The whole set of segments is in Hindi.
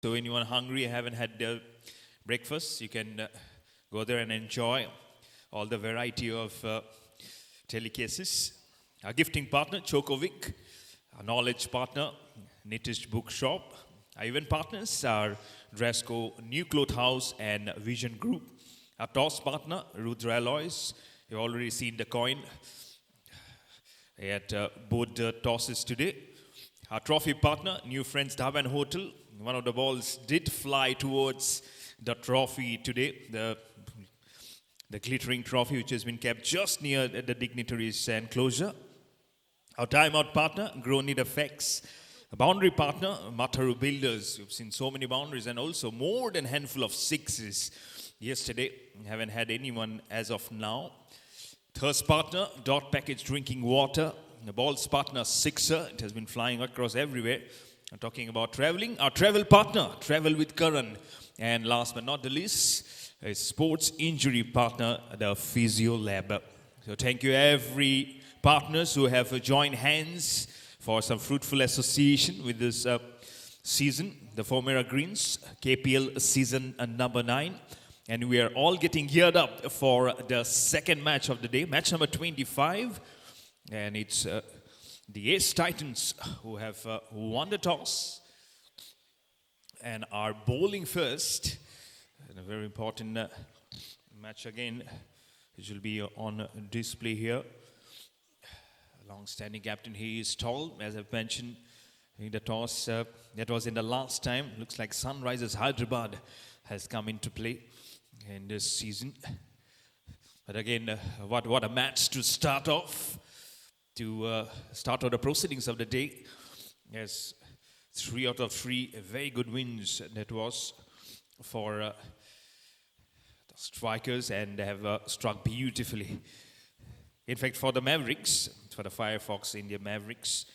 So anyone hungry, haven't had breakfast, you can go there and enjoy all the variety of delicacies. Our gifting partner, Chokovic. Our knowledge partner, Nitish Bookshop. Our event partners are Dresco, New Cloth House and Vision Group. Our toss partner, Rudra Alloys. You've already seen the coin at both the tosses today. Our trophy partner, New Friends Dhaba and Hotel. One of the balls did fly towards the trophy today, the glittering trophy which has been kept just near the dignitaries' enclosure. Our timeout partner, Gronid Effects. A boundary partner, Mataru Builders. You've seen so many boundaries and also more than a handful of sixes yesterday. Haven't had anyone as of now. Thirst partner, Dot Package Drinking Water. The ball's partner, Sixer. It has been flying across everywhere. I'm talking about traveling. Our travel partner, Travel with Karan. And last but not the least, a sports injury partner, the Physio Lab. So thank you every partners who have joined hands for some fruitful association with this season. The Formera Greens, KPL season number 9. And we are all getting geared up for the second match of the day, match number 25. And it's the Ace Titans who have won the toss and are bowling first. And a very important match again, which will be on display here. Long-standing captain, he is tall, as I've mentioned. In the toss, that was in the last time. Looks like Sunrisers Hyderabad has come into play in this season. But again, what a match to start off. To start off the proceedings of the day. Yes, 3 out of 3 very good wins that was for the strikers, and they have struck beautifully. In fact, for the Mavericks, for the Firefox India Mavericks,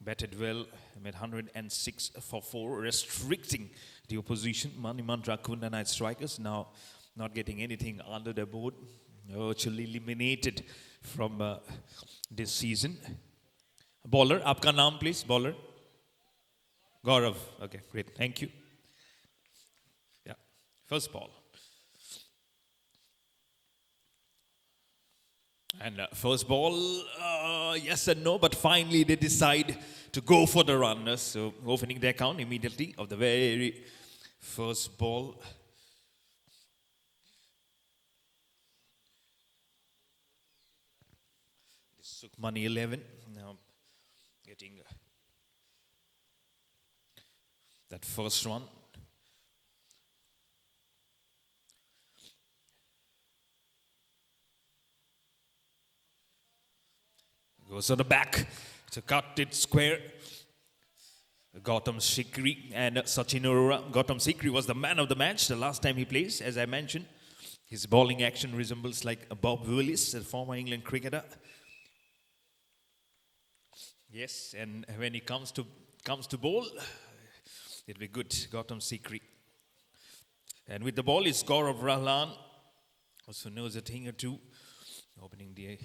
batted well, made 106 for 4, restricting the opposition. Manimantra Kunda Knight Strikers now not getting anything under the board, virtually eliminated from this season. Bowler, aapka naam please, bowler. Gaurav, okay, great, thank you. Yeah, first ball. And first ball, yes and no, but finally they decide to go for the run. So opening the account immediately of the very first ball. Sukhmani 11, now getting that first one. Goes on the back to cut it square. Gautam Sikri and Sachin Arora. Gautam Sikri was the man of the match the last time he plays, as I mentioned. His bowling action resembles like Bob Willis, a former England cricketer. Yes, and when he comes to bowl, it'll be good. Gautam Sikri. And with the ball is Gaurav Rahlan. Also knows a thing or two. Opening the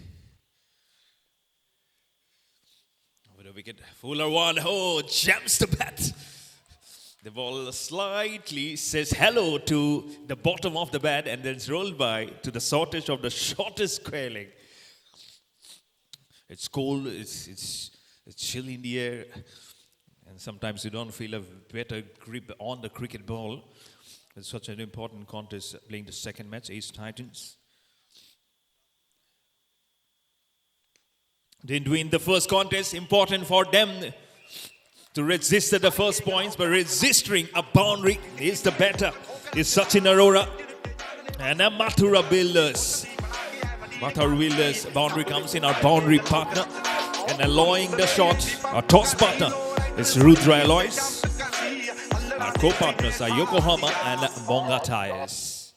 over the wicket. Fuller one. Oh, jams the bat. The ball slightly says hello to the bottom of the bat and then it's rolled by to the shortest of the shortest square leg. It's cold. It's chill in the air, and sometimes you don't feel a better grip on the cricket ball. It's such an important contest, playing the second match, Ace Titans. Didn't win the first contest, important for them to resist at the first points, but resisting a boundary is the better. It's Sachin Arora and a Mathura Builders. Mathura Builders, boundary comes in, our boundary partner. And allowing the shot, our toss partner is Rudra Alloys. Our co-partners are Yokohama and Bonga Tires.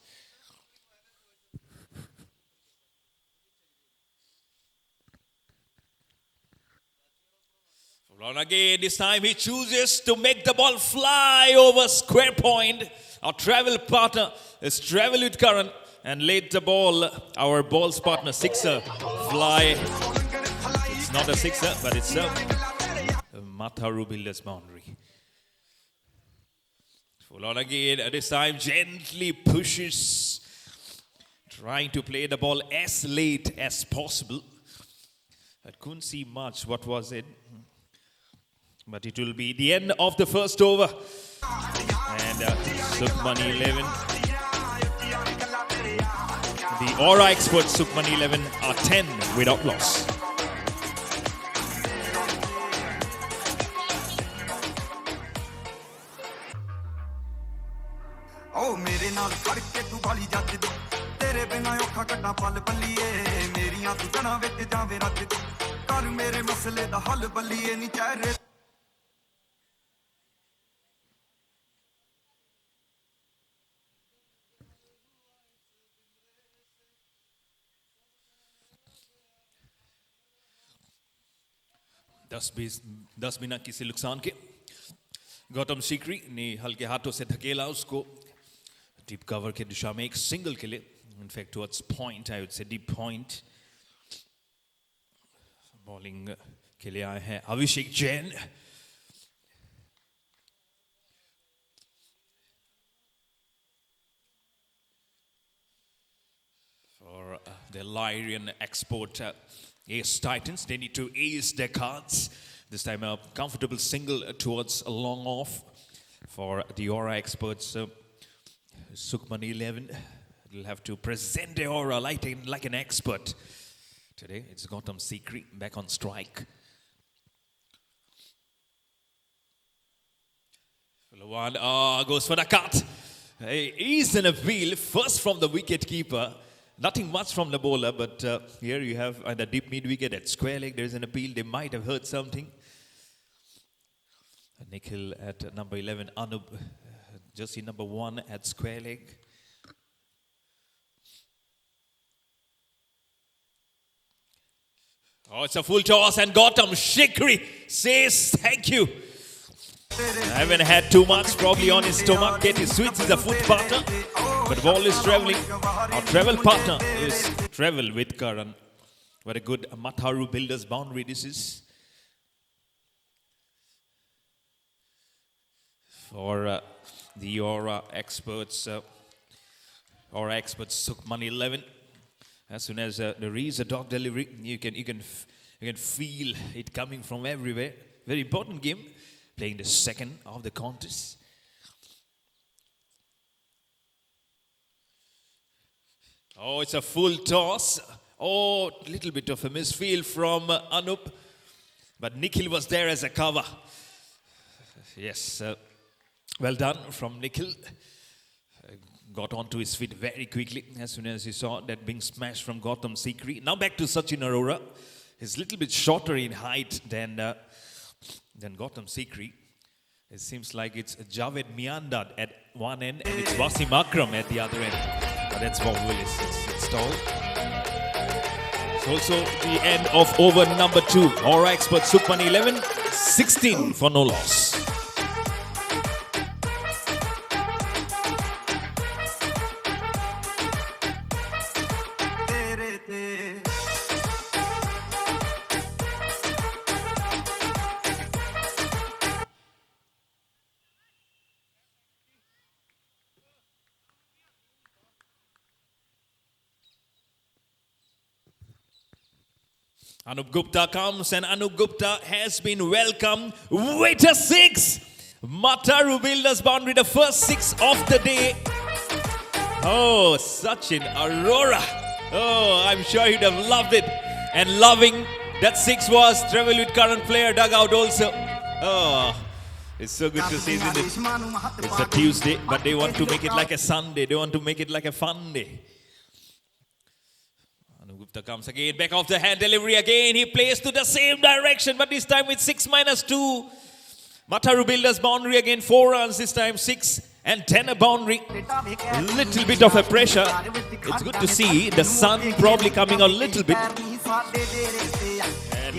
Full on again, this time he chooses to make the ball fly over square point. Our travel partner is Travel with Karan and let the ball, our ball's partner Sixer, fly. It's not a sixer, but it's a Matharu Builders boundary. Full on again. This time gently pushes. Trying to play the ball as late as possible. I couldn't see much. What was it? But it will be the end of the first over. And Sukhmani 11. The Aura experts, Sukhmani 11, are 10 without loss. Oh, मेरे नाल खड़ के तू बाली जज दी तेरे बिना औखा कड्डा पल बल्लीए मेरियां तू जना विच जावे रज दी कर मेरे मसले दा हल बल्लीए नी चेहरे 10 बिना किसी नुकसान के गौतम सीकरी ने हल्के हाथों से धकेला उसको डीप कवर के दिशा में एक सिंगल के लिए in fact towards point I would say deep point bowling के लिए आए हैं अभिषेक Jain for the Lyrian export Ace Titans. They need to ace their cards. This time a comfortable single towards a long off for the Aura experts. Sukhmani 11 will have to present the Aura like an expert. Today it's Gautam Sikri back on strike. One goes for the cut. He's an appeal first from the wicket keeper. Nothing much from the bowler, but here you have the deep mid wicket at square leg. There's an appeal. They might have heard something. Nikhil at number 11. Anup, jersey number 1 at square leg. Oh, it's a full toss and Gautam Sikri says thank you. I haven't had too much, probably on his stomach. Get his sweets, he's a foot partner. But the ball is travelling. Our travel partner is Travel with Karan. What a good Matharu Builders boundary this is. For the Aura experts, Sukhmani 11. As soon as there is a dog delivery, you can feel it coming from everywhere. Very important game. Playing the second of the contest. Oh, it's a full toss. Oh, little bit of a misfield from Anup. But Nikhil was there as a cover. Yes, well done from Nikhil. Got onto his feet very quickly as soon as he saw that being smashed from Gautam Sikri. Now back to Sachin Arora. He's a little bit shorter in height than Gautam Sikri. It seems like it's Javed Miandad at one end and it's Wasim Akram at the other end. But that's Bob Willis. It's tall. It's also the end of over number 2. Aura expert Sukhmani 11, 16 for no loss. Anup Gupta comes and Anup Gupta has been welcomed with a 6. Matharu Builders boundary, the first 6 of the day. Oh, Sachin Arora. Oh, I'm sure he'd have loved it. And loving that 6 was Travel with current player dugout also. Oh, it's so good to see, isn't it? It's a Tuesday, but they want to make it like a Sunday. They want to make it like a fun day. Gupta comes again, back off the hand delivery again. He plays to the same direction, but this time with 6-2. Matharu Builders boundary again, 4 runs this time, 6 and 10 a boundary. A little bit of a pressure. It's good to see the sun probably coming a little bit. And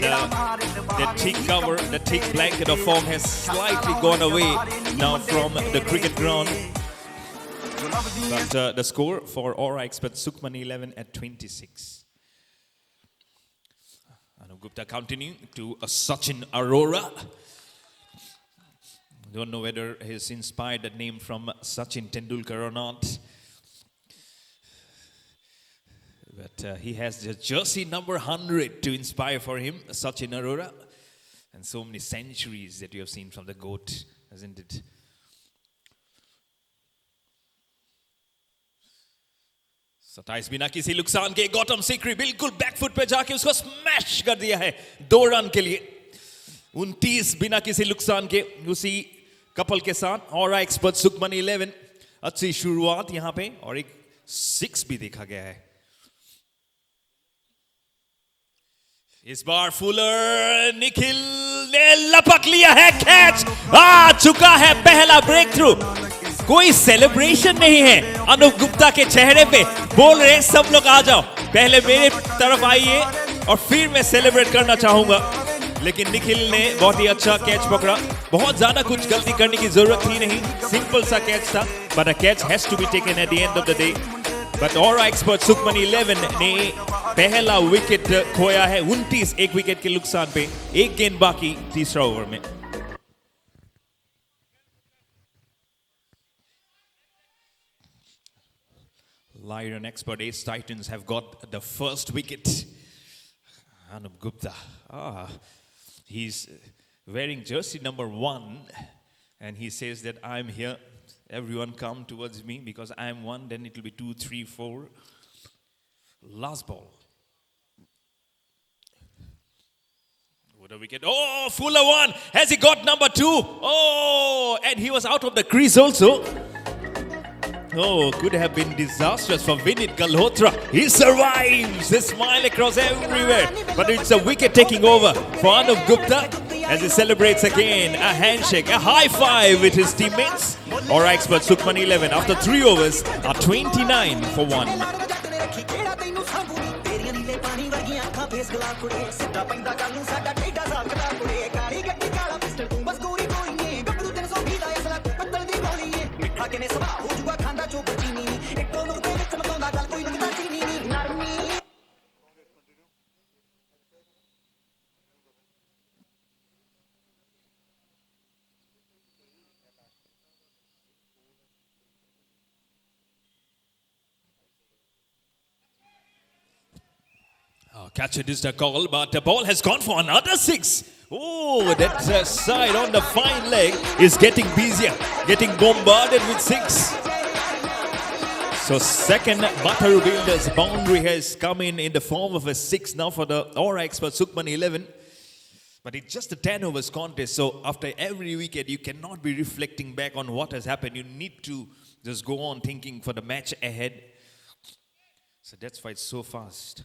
the thick cover, the thick blanket of fog has slightly gone away now from the cricket ground. But the score for Aura expert Sukhmani 11 at 26. Anup Gupta continuing to Sachin Arora. Don't know whether he's inspired that name from Sachin Tendulkar or not. But he has the jersey number 100 to inspire for him, Sachin Arora. And so many centuries that you have seen from the GOAT, hasn't it? सताइस बिना किसी नुकसान के गौतम सीकरी बिल्कुल बैकफुट पे जाके उसको स्मैश कर दिया है 2 रन के लिए 29 बिना किसी नुकसान के उसी कपल के साथ और एक्सपर्ट सुखमन 11 अच्छी शुरुआत यहां पे और एक 6 भी देखा गया है इस बार फुलर निखिल ने लपक लिया है कैच आ चुका है पहला ब्रेक थ्रू कोई सेलिब्रेशन नहीं है अनूप गुप्ता के चेहरे पे बोल रहे सब लोग आ जाओ पहले मेरे तरफ आइए और फिर मैं सेलिब्रेट करना चाहूंगा लेकिन निखिल ने बहुत ही अच्छा कैच पकड़ा बहुत ज्यादा कुछ गलती करने की जरूरत ही नहीं सिंपल सा कैच था but a catch has to be taken at the end of the day but और एक्सपर्ट सुखमन 11 ने पहला विकेट खोया है 29 एक विकेट के नुकसान पे एक गेंद बाकी तीसरा ओवर में Lion expert Ace Titans have got the first wicket. Anup Gupta. He's wearing jersey number 1 and he says that I'm here. Everyone come towards me because I'm 1. Then it will be 2, 3, 4. Last ball. What a wicket. Oh, Fuller 1. Has he got number 2? Oh, and he was out of the crease also. Oh, could have been disastrous for Vinit Galhotra. He survives. The smile across everywhere. But it's a wicket taking over for Anup Gupta as he celebrates again. A handshake, a high five with his teammates. Or expert Sukhman 11 after 3 overs are 29 for 1. Catcher is the call, but the ball has gone for another 6. Oh, that side on the fine leg is getting busier, getting bombarded with 6. So second Bataru Builders boundary has come in the form of a 6 now for the Aura expert Sukhman 11. But it's just a 10 overs contest. So after every wicket, you cannot be reflecting back on what has happened. You need to just go on thinking for the match ahead. So that's why it's so fast.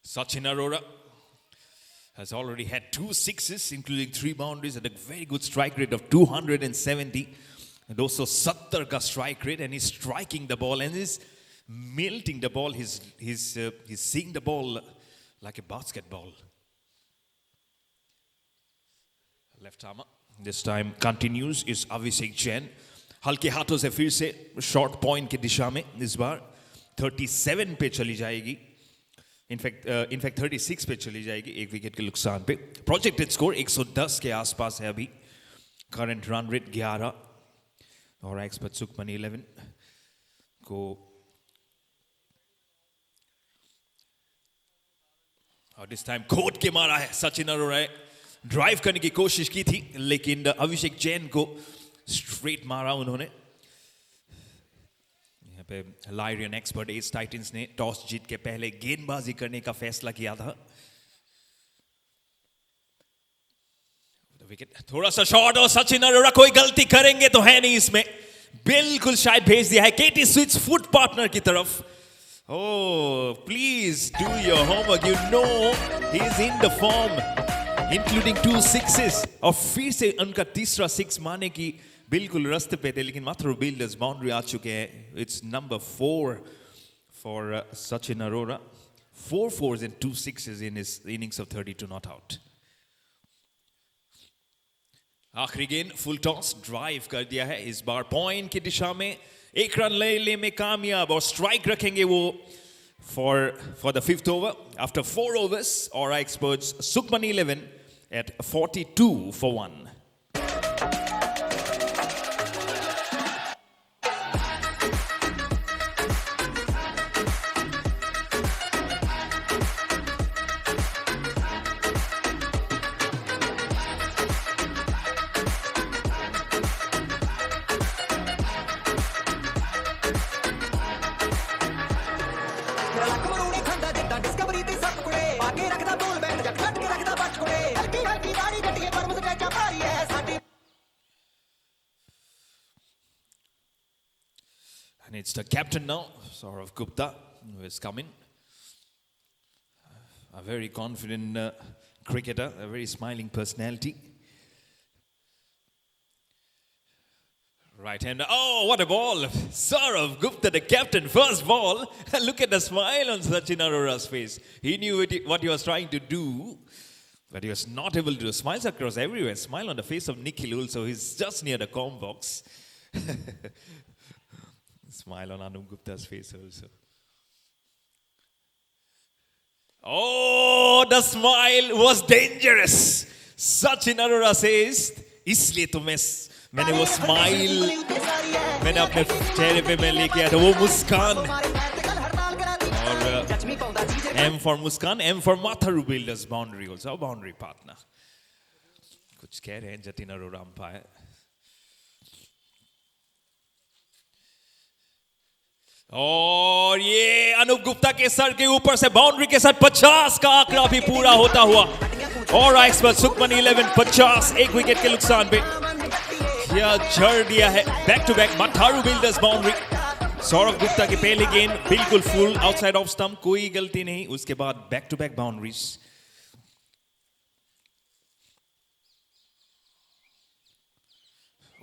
Sachin Arora has already had 2 sixes, including 3 boundaries, and a very good strike rate of 270. And also 70 ka strike rate, and he's striking the ball and he's melting the ball. He's seeing the ball like a basketball. Left armer this time continues is Abhishek Jain. हल्के हाथों से फिर से शॉर्ट पॉइंट की दिशा में इस बार 37 पे चली जाएगी इनफैक्ट 36 पे चली जाएगी एक विकेट के नुकसान पे प्रोजेक्टेड स्कोर 110 के आसपास है अभी करंट रन रेट 11 और एक्सपर्ट सुखमन 11 को और दिस टाइम खोद के मारा है सचिन अरोरा ड्राइव करने की कोशिश की थी लेकिन अभिषेक जैन को स्ट्रेट मारा उन्होंने लायरियन एक्सपर्ट एस टाइटंस ने टॉस जीत के पहले गेंदबाजी करने का फैसला किया था विकेट थोड़ा सा शॉट और सचिन अरोरा कोई गलती करेंगे तो है नहीं इसमें बिल्कुल शायद भेज दिया है केटी स्विच फुट पार्टनर की तरफ Oh, please do your homework. You know he's in the form, including 2 sixes. और फिर से उनका तीसरा 6 मारने की बिल्कुल रास्ते पे थे लेकिन मात्र बिल्डर्स बाउंड्री आ चुके हैं It's number 4 for Sachin Arora 4 fours and 2 sixes in his innings of 32 not out आखिरी गेंद फुल टॉस ड्राइव कर दिया है इस बार पॉइंट की दिशा में एक रन ले में कामयाब और स्ट्राइक रखेंगे वो for the 5th over after 4 overs और experts Sukhman 11 at 42 for 1. And it's the captain now, Saurav Gupta, who is coming. A very confident cricketer, a very smiling personality. Right hander. Oh, what a ball! Saurav Gupta, the captain, first ball. Look at the smile on Sachin Arora's face. He knew what he was trying to do, but he was not able to do. Smiles across everywhere. Smile on the face of Nikhil also. He's just near the com box. Smile on Anup Gupta's face also. Oh, the smile was dangerous. Sachin Arora says, इसलिए तो मैंने वो स्माइल मैंने अपने चेहरे पे मैं लेके आया था वो मुस्कान और M for Muskan, M for Matharu Builders boundary also, our boundary partner. कुछ कह रहे हैं जतिन अरोरा अंपायर. और ये अनूप गुप्ता के सर के ऊपर से बाउंड्री के साथ 50 का आंकड़ा भी पूरा होता हुआ. और राइट्स पर सुखमन 11 50 एक विकेट के नुकसान पे यह जड़ दिया है. Back to back Matharu builders boundary. Saurabh Gupta की पहली गेंद बिल्कुल फुल आउटसाइड ऑफ स्टंप, कोई गलती नहीं. उसके बाद बैक टू बैक बाउंड्रीज.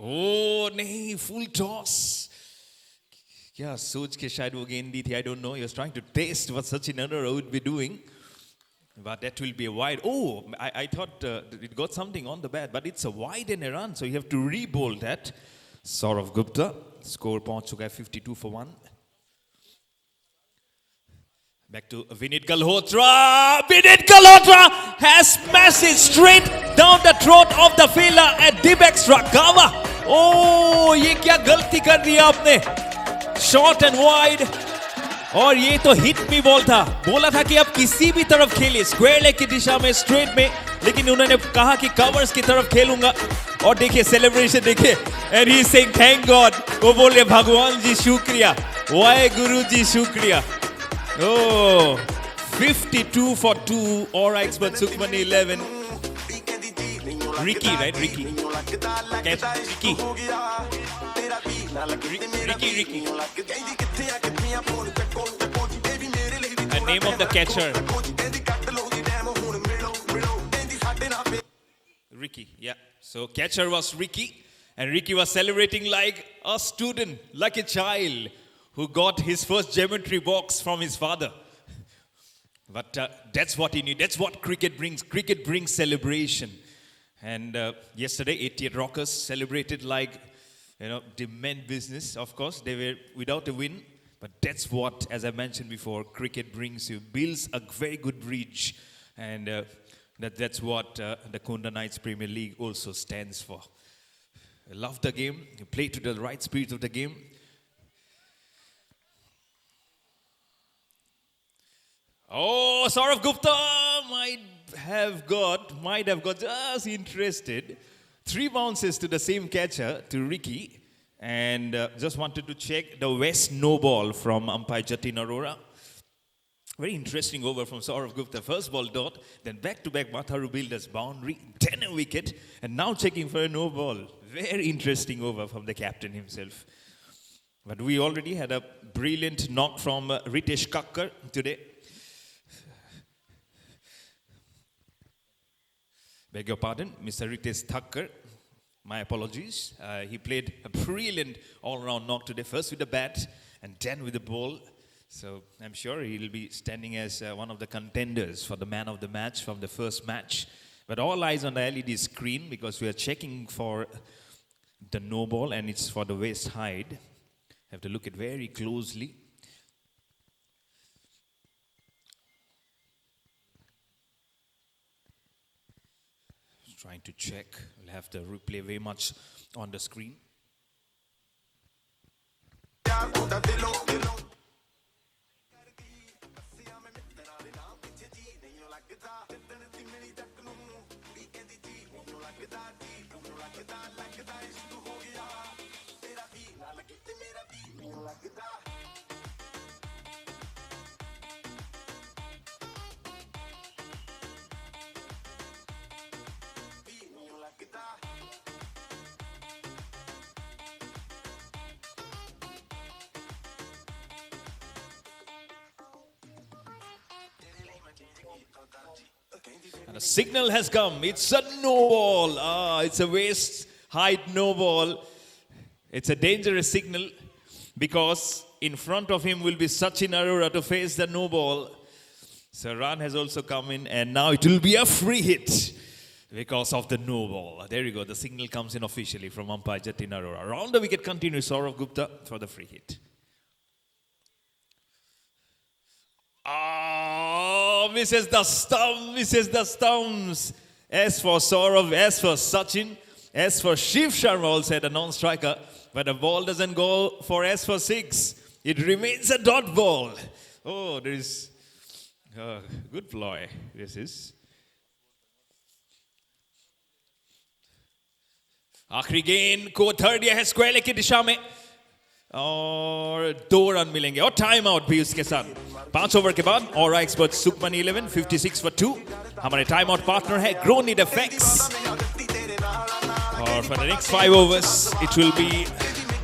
ओ नहीं, फुल टॉस. क्या सोच के शायद वो गेंद दी थी, I don't know. He was trying to taste what Sachin Arora would be doing, but that will be a wide. Oh, I thought it got something on the bat, but it's a wide and a run, so you have to re-bowl that. Saurav Gupta score पहुंच चुका है 52 for 1. Back to Vinit Galhotra. Vinit Galhotra has smashed it straight down the throat of the fielder at deep extra cover. Oh, ये क्या गलती कर दी आपने? Short and wide. और ये तो हिट मी बॉल था. बोला था कि आप किसी भी तरफ खेलिए, स्क्वायर लेग की दिशा में, स्ट्रेट में, लेकिन उन्होंने कहा कि कवर्स की तरफ खेलूंगा. और देखिए सेलिब्रेशन देखिए. And he is saying thank God. वो बोल रहे भगवान जी शुक्रिया, वाहे गुरु जी शुक्रिया. ओह 52 for 2. All right, but Sukhman 11. Ricky, right? Ricky. Ricky. Ricky. The name of the catcher. Ricky, yeah. So catcher was Ricky, and Ricky was celebrating like a student, like a child who got his first geometry box from his father. But that's what he knew. That's what cricket brings. Cricket brings celebration. And yesterday, 88 Rockers celebrated like, the men business. Of course, they were without a win. But that's what, as I mentioned before, cricket brings you. Builds a very good bridge. And that's what the Kunda Knights Premier League also stands for. I love the game. You play to the right spirit of the game. Oh, Saurav Gupta might have got just interested. 3 bounces to the same catcher, to Ricky. And just wanted to check the West no ball from umpire Jatin Arora. Very interesting over from Saurav Gupta. First ball dot, then back-to-back Matharu Builders boundary, 10 a wicket, and now checking for a no ball. Very interesting over from the captain himself. But we already had a brilliant knock from Ritesh Kakkar today. Beg your pardon, Mr. Ritesh Thakkar. My apologies. He played a brilliant all-round knock today. First with the bat and then with the ball. So I'm sure he'll be standing as one of the contenders for the man of the match from the first match. But all eyes on the LED screen because we are checking for the no ball and it's for the West Hyde. Have to look at very closely. trying to check. We'll have the replay very much on the screen. And a signal has come. It's a no ball. It's a waist height no ball. It's a dangerous signal because in front of him will be Sachin Arora to face the no ball. So run has also come in, and now it will be a free hit because of the no ball. There you go. The signal comes in officially from umpire Jatin Arora. Around the wicket continues Saurav Gupta for the free hit. Misses the stumps. As for Saurav, as for Sachin, as for Shiv Sharma also had a non-striker, but the ball doesn't go for as for 6. It remains a dot ball. Oh, there is good ploy. This is. आखिरी गेंद को थर्ड या है स्क्वायर लेग की दिशा में और 2 रन मिलेंगे और टाइम आउट भी उसके साथ 5 ओवर के बाद और एक्सपर्ट सुखमन 11 56 for 2. हमारे टाइम आउट पार्टनर है ग्रोनिड एफएक्स और for the next 5 overs it will be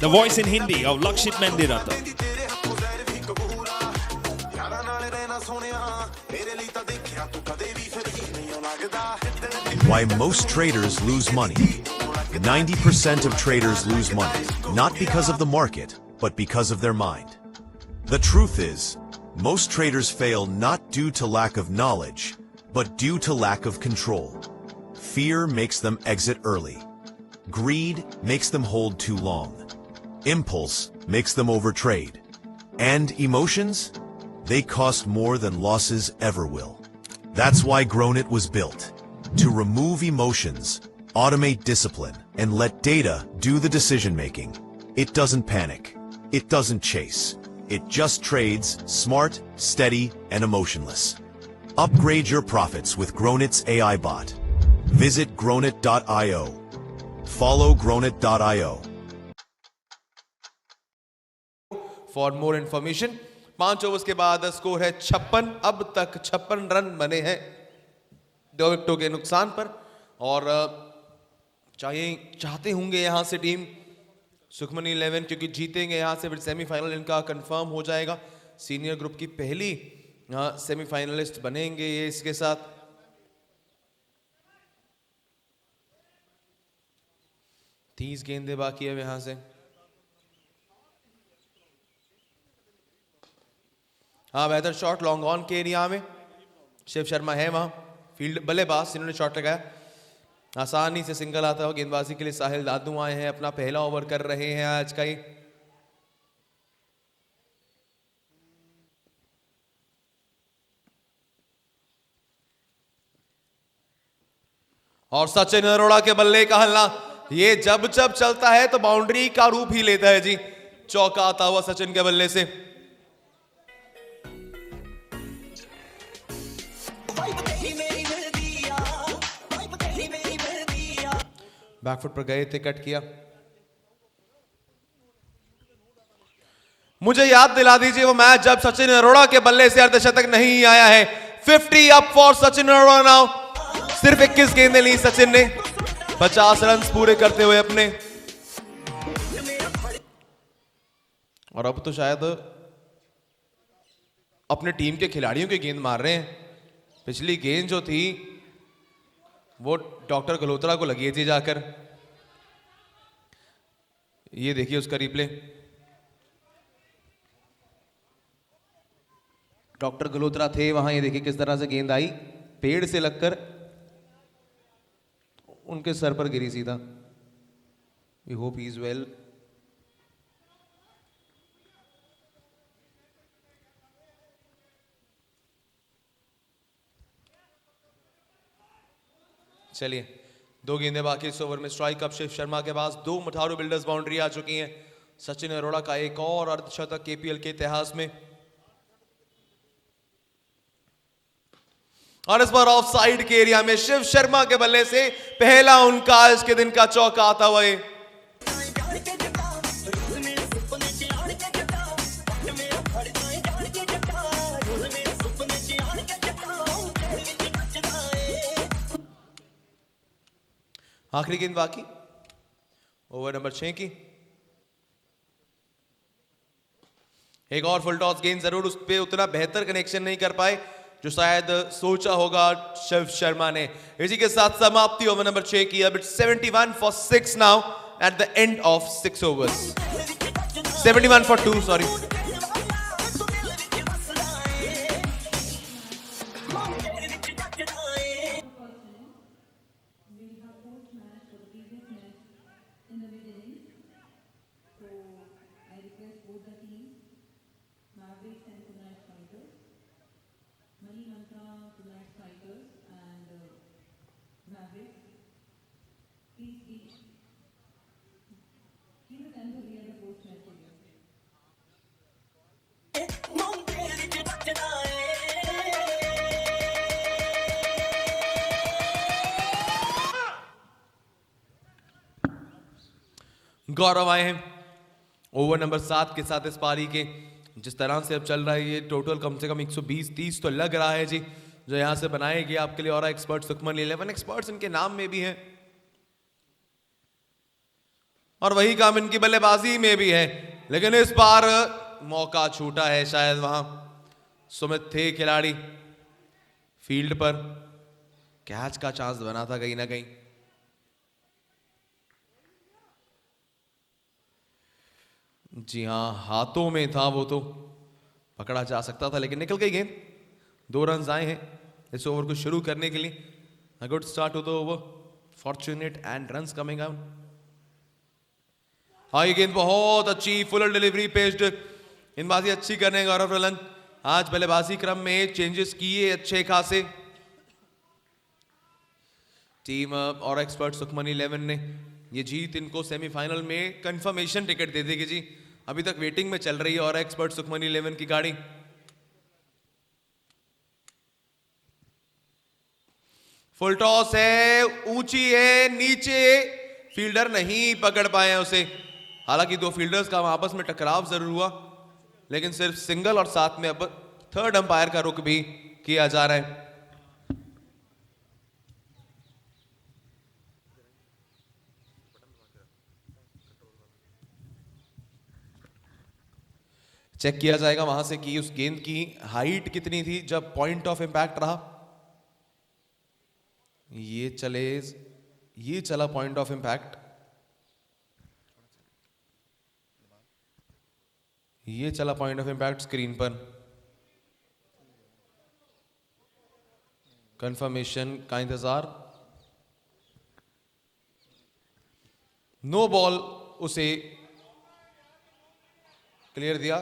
the voice in Hindi of Lakshit Mendirata. Why most traders lose money. 90% of traders lose money, not because of the market, but because of their mind. The truth is, most traders fail not due to lack of knowledge, but due to lack of control. Fear makes them exit early. Greed makes them hold too long. Impulse makes them overtrade. And emotions? They cost more than losses ever will. That's why Grownit was built. To remove emotions, automate discipline, and let data do the decision-making. It doesn't panic. It doesn't chase. It just trades, smart, steady, and emotionless. Upgrade your profits with Grownit's AI bot. Visit grownit.io. Follow grownit.io. For more information, 5 overs के बाद स्कोर है 56. अब तक 56 रन बने हैं 2 विकेटों के नुकसान पर और चाहते होंगे यहां से टीम सुखमन 11 क्योंकि जीतेंगे यहां से फिर सेमीफाइनल इनका कंफर्म हो जाएगा. सीनियर ग्रुप की पहली सेमीफाइनलिस्ट बनेंगे ये इसके साथ. तीस गेंदें बाकी है यहां से. हाँ बेहतर शॉट लॉन्ग ऑन के एरिया में शिव शर्मा है वहां फील्ड बल्लेबाज जिन्होंने शॉट लगाया. आसानी से सिंगल आता हो गेंदबाजी के लिए साहिल दादू आए हैं. अपना पहला ओवर कर रहे हैं आज का ही. और सचिन अरोड़ा के बल्ले का हल्ला. ये जब जब चलता है तो बाउंड्री का रूप ही लेता है जी. चौका आता हुआ सचिन के बल्ले से. बैकफुट पर गए थे, कट किया. मुझे याद दिला दीजिए वो मैच जब सचिन अरोड़ा के बल्ले से अर्धशतक नहीं आया है. 50 up for Sachin Arora now. सिर्फ 21 गेंदें ली सचिन ने 50 रन पूरे करते हुए अपने. और अब तो शायद अपने टीम के खिलाड़ियों की गेंद मार रहे हैं. पिछली गेंद जो थी वो डॉक्टर गल्होत्रा को लगी थी जाकर. ये देखिए उसका रिप्ले. डॉक्टर गल्होत्रा थे वहां. ये देखिए किस तरह से गेंद आई पेड़ से लगकर उनके सर पर गिरी सीधा. We hope he is well. चलिए 2 गेंदें बाकी इस ओवर में। स्ट्राइक अप शिव शर्मा के पास। 2 मुठारू बिल्डर्स बाउंड्री आ चुकी हैं। सचिन अरोड़ा का एक और अर्धशतक केपीएल के इतिहास में। और इस बार ऑफ साइड के एरिया में शिव शर्मा के बल्ले से पहला उनका आज के दिन का चौका आता हुआ। आखिरी गेंद बाकी ओवर नंबर 6 की। एक और फुल टॉस गेंद, जरूर उस पे उतना बेहतर कनेक्शन नहीं कर पाए जो शायद सोचा होगा शिव शर्मा ने। इसी के साथ समाप्ति ओवर नंबर 6 की। अब it's 71 for 6 now at the end of 6 overs। 71 for 2, sorry. Gaurav आए हैं ओवर नंबर 7 के साथ इस पारी के। जिस तरह से अब चल रहा है ये टोटल कम से कम 120-30 तो लग रहा है जी, जो यहां से बनाए गए आपके लिए। और एक्सपर्ट सुखमन 11 एक्सपर्ट्स इनके नाम में भी हैं और वही काम इनकी बल्लेबाजी में भी है। लेकिन इस बार मौका छूटा है, शायद वहां सुमित थे खिलाड़ी फील्ड पर, कैच का चांस बना था कहीं ना कहीं। जी हाँ, हाथों में था वो, तो पकड़ा जा सकता था लेकिन निकल गई गेंद। 2 रन आए हैं इस ओवर को शुरू करने के लिए। अ गुड स्टार्ट हो the over, fortunate and runs coming out. हाँ, ये गेंद बहुत अच्छी, फुल डिलीवरी पेस्ड, गेंदबाजी अच्छी करने गौरव रलन। आज बल्लेबाजी क्रम में चेंजेस किए अच्छे खासे टीम और एक्सपर्ट सुखमन 11 ने। ये जीत इनको सेमीफाइनल में कंफर्मेशन टिकट दे देगी जी। अभी तक वेटिंग में चल रही है और एक्सपर्ट सुखमन 11 की गाड़ी। फुल टॉस है, ऊंची है, नीचे फील्डर नहीं पकड़ पाए हैं उसे। हालांकि 2 फील्डर्स का आपस में टकराव जरूर हुआ, लेकिन सिर्फ सिंगल और साथ में अब थर्ड अंपायर का रुख भी किया जा रहा है। चेक किया जाएगा वहां से कि उस गेंद की हाइट कितनी थी जब पॉइंट ऑफ इंपैक्ट रहा। ये चला पॉइंट ऑफ इंपैक्ट, ये चला पॉइंट ऑफ इंपैक्ट स्क्रीन पर। कंफर्मेशन का इंतजार। नो बॉल उसे क्लियर दिया।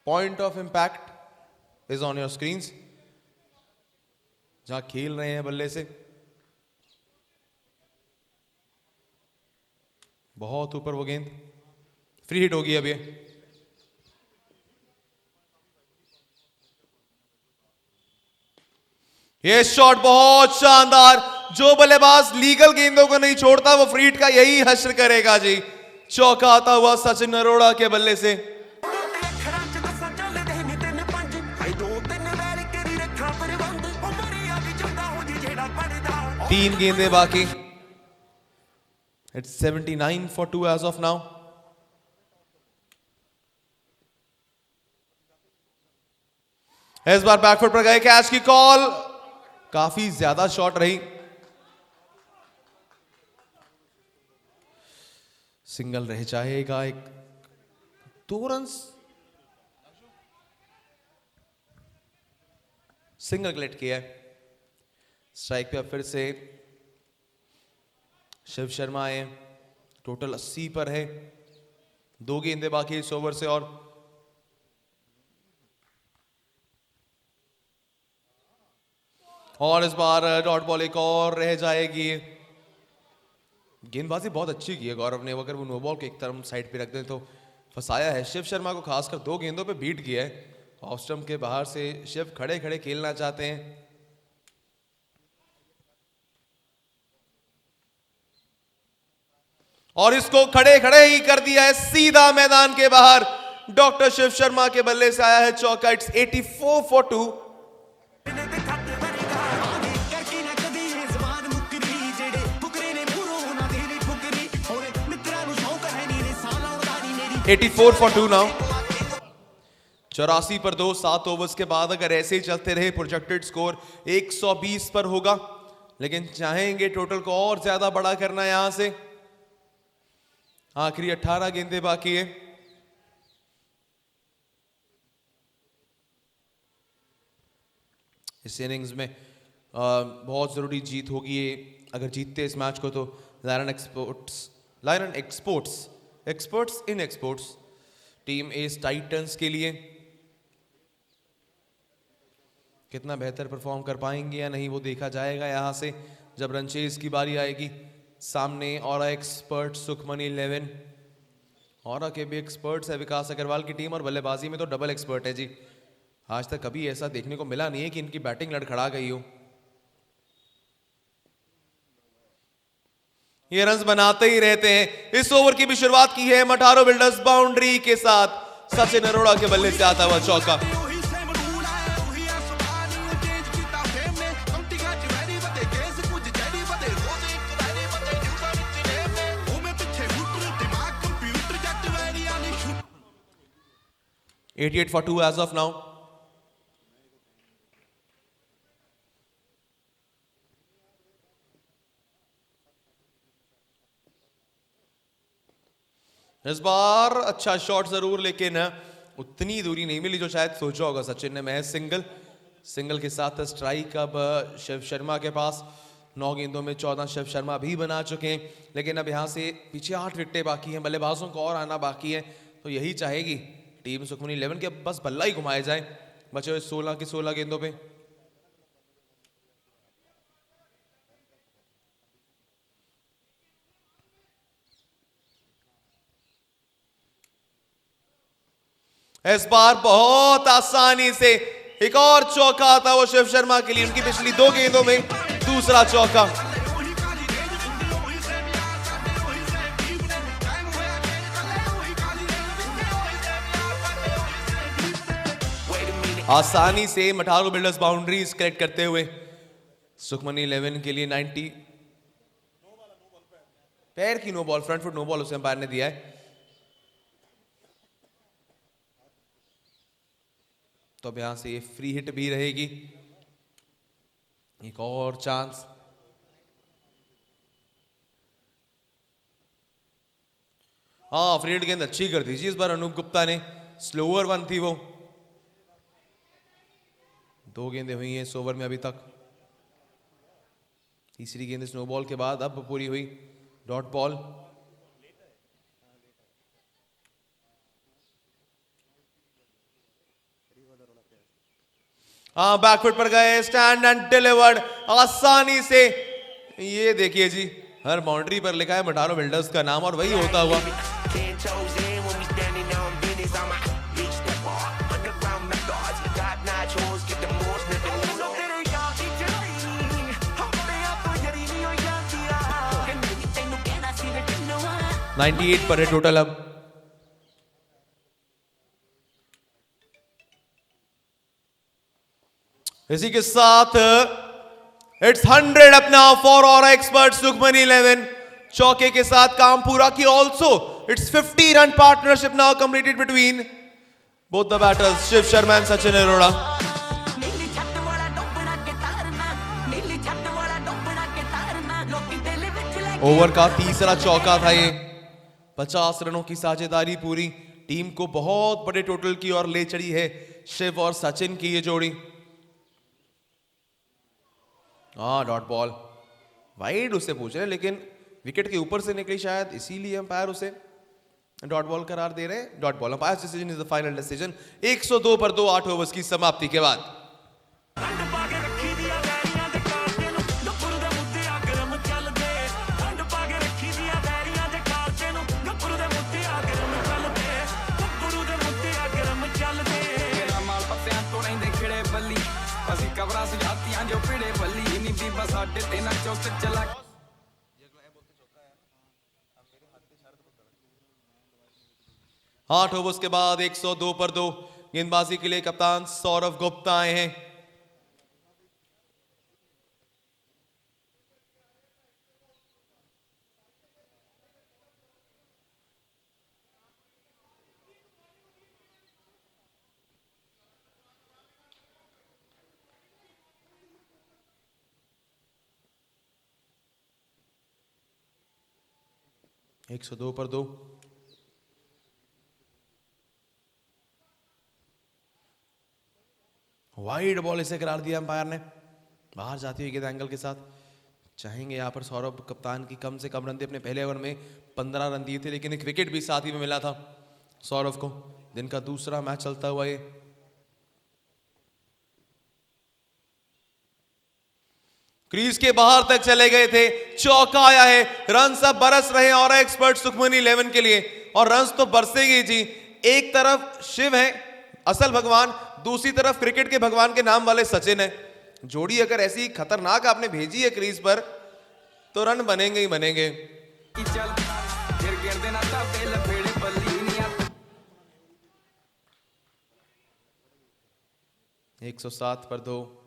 Point of impact is on your screens. जहां खेल रहे हैं बल्ले से, बहुत ऊपर वो गेंद, फ्री हिट होगी अब ये शॉट बहुत शानदार। जो बल्लेबाज लीगल गेंदों को नहीं छोड़ता वो फ्री हिट का यही हश्र करेगा जी। चौका आता हुआ सचिन अरोड़ा के बल्ले से। तीन गेंदें बाकी। It's 79 for 2 as of now। इस बार बैकफुट पर गए, कैच की कॉल काफी ज्यादा शॉट रही। सिंगल रह जाएगा। एक 2 रन सिंगल कलेक्ट किया है। स्ट्राइक पे अब फिर से शिव शर्मा आए। टोटल 80 पर है। 2 गेंदें बाकी इस ओवर से। और और इस बार डॉट बॉल एक और रह जाएगी। गेंदबाजी बहुत अच्छी की है गौरव ने, अगर वो नो बॉल को एक तरफ साइड पे रख दें तो फंसाया है। शिव शर्मा को खासकर 2 गेंदों पे बीट किया है। ऑफ स्टंप के बाहर से शिव खड़े खड़े खेलना चाहते हैं। और इसको खड़े खड़े ही कर दिया है सीधा मैदान के बाहर। डॉक्टर शिव शर्मा के बल्ले से आया है चौका। It's 84 for 2। नाउ 84 पर 2, 7 ओवर्स के बाद अगर ऐसे ही चलते रहे प्रोजेक्टेड स्कोर 120 पर होगा, लेकिन चाहेंगे टोटल को और ज्यादा बड़ा करना यहां से। आखिरी 18 गेंदें बाकी है। इस इनिंग्स में बहुत जरूरी जीत होगी ये। अगर जीतते इस मैच को तो lion experts in exports team S titans के लिए कितना बेहतर परफॉर्म कर पाएंगे या नहीं वो देखा जाएगा यहां से जब रनचेज की बारी आएगी। सामने और एक्सपर्ट सुखमनी 11 और के भी एक्सपर्ट्स है विकास अग्रवाल की टीम, और बल्लेबाजी में तो डबल एक्सपर्ट है जी। आज तक कभी ऐसा देखने को मिला नहीं है कि इनकी बैटिंग लड़खड़ा गई हो। ये रन्स बनाते ही रहते हैं। इस ओवर की भी शुरुआत की है मठारो बिल्डर्स बाउंड्री के साथ। सचिन अरोड़ा के बल्ले से आता हुआ चौका। $88 for 2 as of now। इस बार अच्छा शॉट जरूर, लेकिन उतनी दूरी नहीं मिली जो शायद सोचा होगा सचिन ने। महज सिंगल के साथ स्ट्राइक अब शिव शर्मा के पास। 9 गेंदों में 14 शिव शर्मा भी बना चुके हैं, लेकिन अब यहां से पीछे 8 विकेटें बाकी हैं। बल्लेबाजों को और आना बाकी है, तो यही चाहेगी टीम सुखमनी 11 के अब बस बल्ला ही घुमाए जाए बचे हुए 16 की 16 गेंदों पे। इस बार बहुत आसानी से एक और चौका आता वो शिव शर्मा के लिए। उनकी पिछली 2 गेंदों में दूसरा चौका। आसानी से मठारो बिल्डर्स बाउंड्रीज कलेक्ट करते हुए सुखमनी 11 के लिए 90 पैर की no ball, front foot no ball उसे अंपायर ने दिया है। तो अब यहां से ये फ्री हिट भी रहेगी। एक और चांस। हाँ, फ्री हिट गेंद अच्छी कर दी जी इस बार अनूप गुप्ता ने। स्लोअर वन थी वो। 2 गेंदें हुई हैं इस ओवर में अभी तक। तीसरी गेंद स्नो बॉल के बाद अब पूरी हुई डॉट बॉल। हाँ, बैकफुट पर गए, स्टैंड एंड डिलीवर्ड आसानी से। ये देखिए जी, हर बाउंड्री पर लिखा है मठारो बिल्डर्स का नाम, और वही होता हुआ। $98 पर है टोटल अब। इसी के साथ इट्स 100 अप नाउ फॉर और एक्सपर्ट सुखमनी 11। चौके के साथ काम पूरा किया। Also it's 50 run partnership now completed between both the batters Shiv Sharma and Sachin Arora. Over का तीसरा चौका था ये। 50 रनों की साझेदारी पूरी। टीम को बहुत बड़े टोटल की ओर ले चढ़ी है शिव और सचिन की ये जोड़ी। हाँ, डॉट बॉल वाइड उसे पूछ रहे, लेकिन विकेट के ऊपर से निकली शायद, इसीलिए अंपायर उसे डॉट बॉल करार दे रहे हैं। Dot ball. Umpire decision is the final decision. 102 पर 2 8 ओवर्स की समाप्ति के बाद। 8 ओवर्स के बाद 102 पर 2 गेंदबाजी के लिए कप्तान सौरभ गुप्ता आए हैं। एक सौ दो पर 2। वाइड बॉल इसे करार दिया अंपायर ने, बाहर जाती हुई गेंद एंगल के साथ। चाहेंगे यहां पर सौरभ कप्तान की कम से कम रन दी। अपने पहले ओवर में 15 रन दिए थे, लेकिन एक विकेट भी साथ ही में मिला था सौरभ को। दिन का दूसरा मैच चलता हुआ ये। क्रीज के बाहर तक चले गए थे, चौका आया है, रन सब बरस रहे हैं और एक्सपर्ट सुखमनी 11 के लिए, और रन तो बरसेगी जी। एक तरफ शिव है असल भगवान, दूसरी तरफ क्रिकेट के भगवान के नाम वाले सचिन है। जोड़ी अगर ऐसी खतरनाक आपने भेजी है क्रीज पर, तो रन बनेंगे ही बनेंगे। 107 पर 2।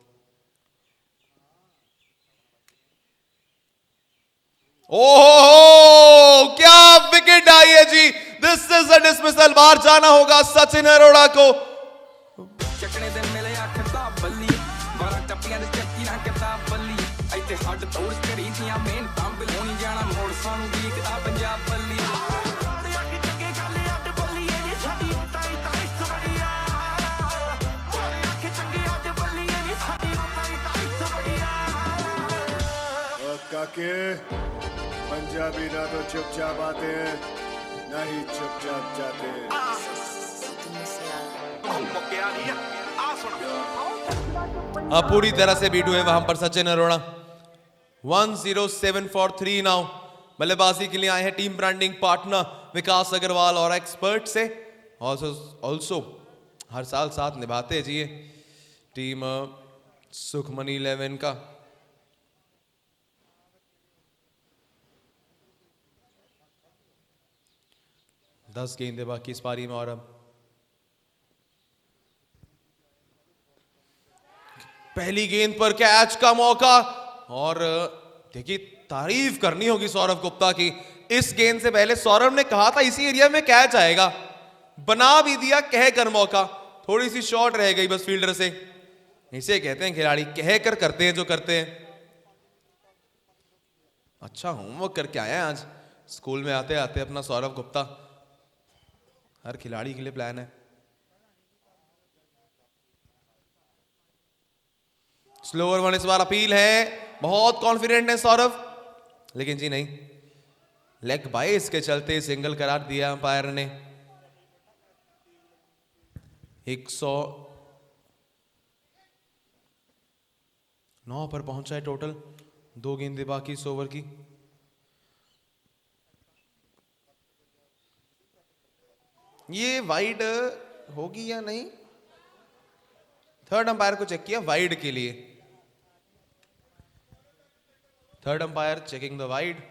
ओहो, क्या विकेट आई है जी। This is a dismissal. बाहर जाना होगा सचिन अरोड़ा को। काके पंजाबी ना तो चुपचाप आते हैं, ना ही चुपचाप जाते हैं। अब पूरी तरह से बीट हुए वहां पर सचिन अरोड़ा। 107 for 3 now. बल्लेबाजी के लिए आए हैं टीम ब्रांडिंग पार्टनर विकास अग्रवाल और एक्सपर्ट से। ऑल्सो हर साल साथ निभाते जी टीम सुखमनी 11 का। दस गेंदे बाकी इस पारी में, और अब पहली गेंद पर कैच का मौका। और देखिए, तारीफ करनी होगी सौरभ गुप्ता की। इस गेंद से पहले सौरभ ने कहा था इसी एरिया में कैच आएगा, बना भी दिया कह कर मौका। थोड़ी सी शॉर्ट रह गई बस फील्डर से। इसे कहते हैं खिलाड़ी कह कर करते हैं जो करते हैं। अच्छा होमवर्क करके आए हैं आज स्कूल में आते आते अपना सौरभ गुप्ता। हर खिलाड़ी के लिए प्लान है। स्लोअर वन इस बार अपील है। बहुत कॉन्फिडेंट है सौरभ, लेकिन जी नहीं, लेग बाइस के चलते सिंगल करार दिया अंपायर ने। 109 पर पहुंचा है टोटल। 2 गेंदें बाकी इस ओवर की। ये वाइड होगी या नहीं? थर्ड अंपायर को चेक किया वाइड के लिए। Third umpire checking the wide.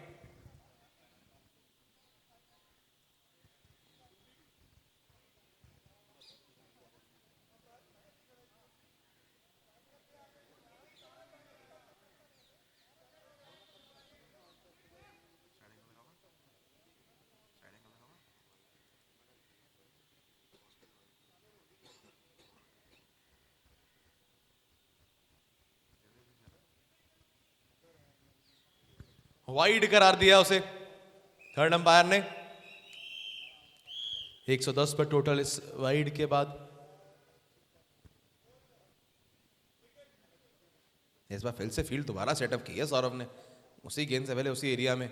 Wide करार दिया उसे थर्ड अंपायर ने। 110 पर टोटल इस वाइड के बाद। इस बार फिर से फील्ड दोबारा सेटअप की है सौरभ ने, उसी गेंद से पहले उसी एरिया में।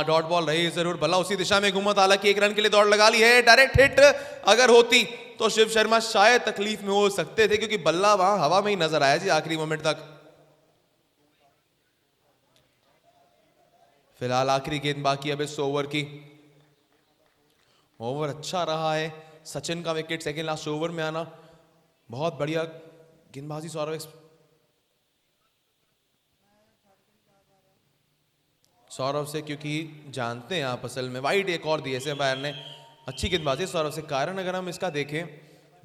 डॉट बॉल रही जरूर, बल्ला उसी दिशा में घूमा। हालांकि 1 रन के लिए दौड़ लगा ली है। डायरेक्ट हिट अगर होती तो शिव शर्मा शायद तकलीफ में हो सकते थे, क्योंकि बल्ला वहां हवा में ही नजर आया जी आखिरी मोमेंट तक। फिलहाल आखिरी गेंद बाकी अब इस ओवर की। ओवर अच्छा रहा है। सचिन का विकेट सेकंड लास्ट ओवर में आना बहुत बढ़िया गेंदबाजी सौरभ से, क्योंकि जानते हैं आप असल में वाइड एक और दी ऐसे अंपायर ने। अच्छी गेंदबाजी सौरभ से। कारण अगर हम इसका देखें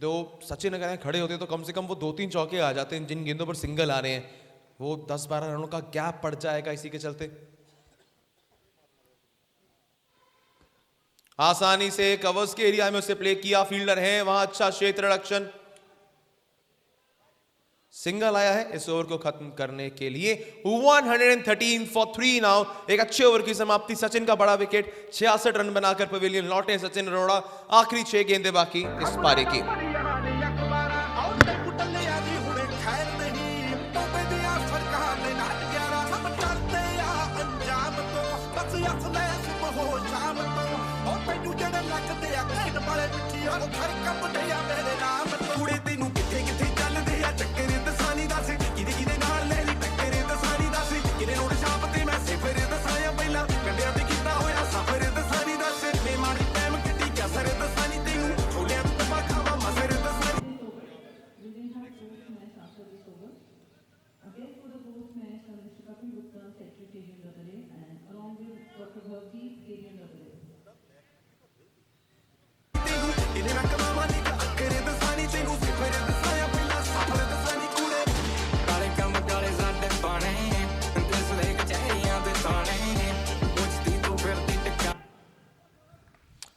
तो सचिन अगर खड़े होते तो कम से कम वो 2-3 चौके आ जाते हैं। जिन गेंदों पर सिंगल आ रहे हैं वो 10-12 रनों का गैप पड़ जाएगा इसी के चलते। आसानी से कवर्स के एरिया में उसे प्ले किया, फील्डर है वहां, अच्छा क्षेत्र रक्षण। सिंगल आया है इस ओवर को खत्म करने के लिए। 113 फॉर 3 नाउ। एक अच्छे ओवर की समाप्ति, सचिन का बड़ा विकेट। 66 रन बनाकर पवेलियन लौटे सचिन अरोड़ा। आखिरी 6 गेंदें बाकी इस पारी की।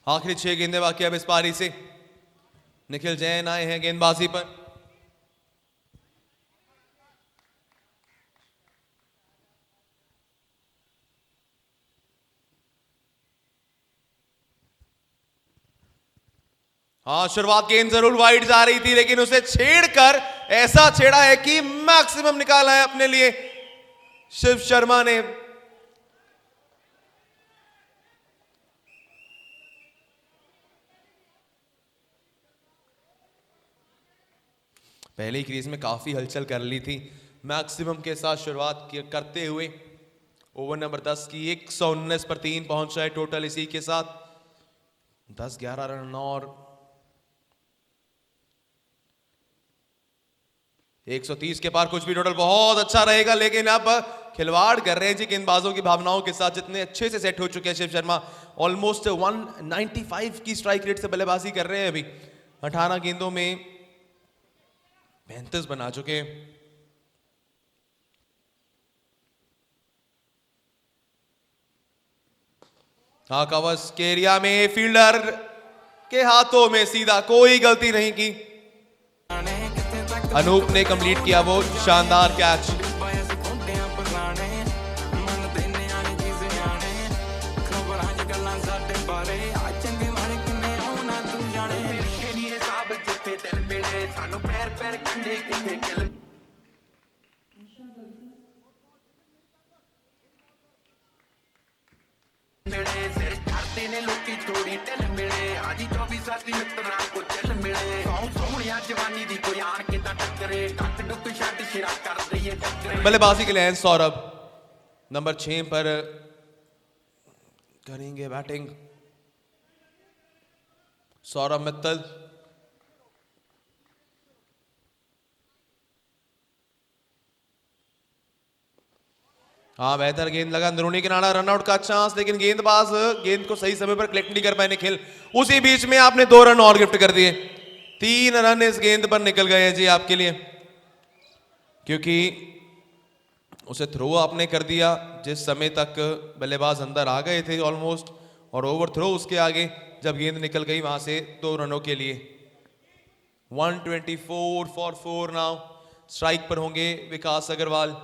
आखिरी 6 गेंदें बाकी अब इस पारी से। निखिल जैन आए हैं गेंदबाजी पर। हाँ, शुरुआत गेंद जरूर वाइड जा रही थी लेकिन उसे छेड़कर ऐसा छेड़ा है कि मैक्सिमम निकाला है अपने लिए शिव शर्मा ने। पहले ही क्रीज में काफी हलचल कर ली थी। मैक्सिमम के साथ शुरुआत करते हुए ओवर नंबर 10 की 119 पर 3 पहुंच रहा है टोटल। इसी के साथ 10-11 रन और 130 के पार कुछ भी टोटल बहुत अच्छा रहेगा। लेकिन अब खिलवाड़ कर रहे हैं जी गेंदबाजों की भावनाओं के साथ, जितने अच्छे से सेट हो चुके हैं शिव शर्मा। ऑलमोस्ट 195 की स्ट्राइक रेट से बल्लेबाजी कर रहे हैं अभी। 18 गेंदों में 35 बना चुके हैं। हाँ, कवर्स के एरिया में फील्डर के हाथों में सीधा, कोई गलती नहीं की। अनूप ने कंप्लीट किया वो शानदार कैच। बल्लेबाजी के लिए हैं सौरभ। नंबर 6 पर करेंगे बैटिंग सौरभ मित्तल। हाँ, बेहतर गेंद लगा अंदरूनी किनारा, रनआउट का चांस, लेकिन गेंदबाज गेंद को सही समय पर कलेक्ट नहीं कर पाए निखिल। उसी बीच में आपने 2 रन और गिफ्ट कर दिए। 3 रन इस गेंद पर निकल गए हैं जी आपके लिए, क्योंकि उसे थ्रो आपने कर दिया जिस समय तक बल्लेबाज अंदर आ गए थे ऑलमोस्ट, और ओवर थ्रो उसके आगे जब गेंद निकल गई वहां से 2 रनों के लिए। 124 फॉर 4 नाउ। स्ट्राइक पर होंगे विकास अग्रवाल।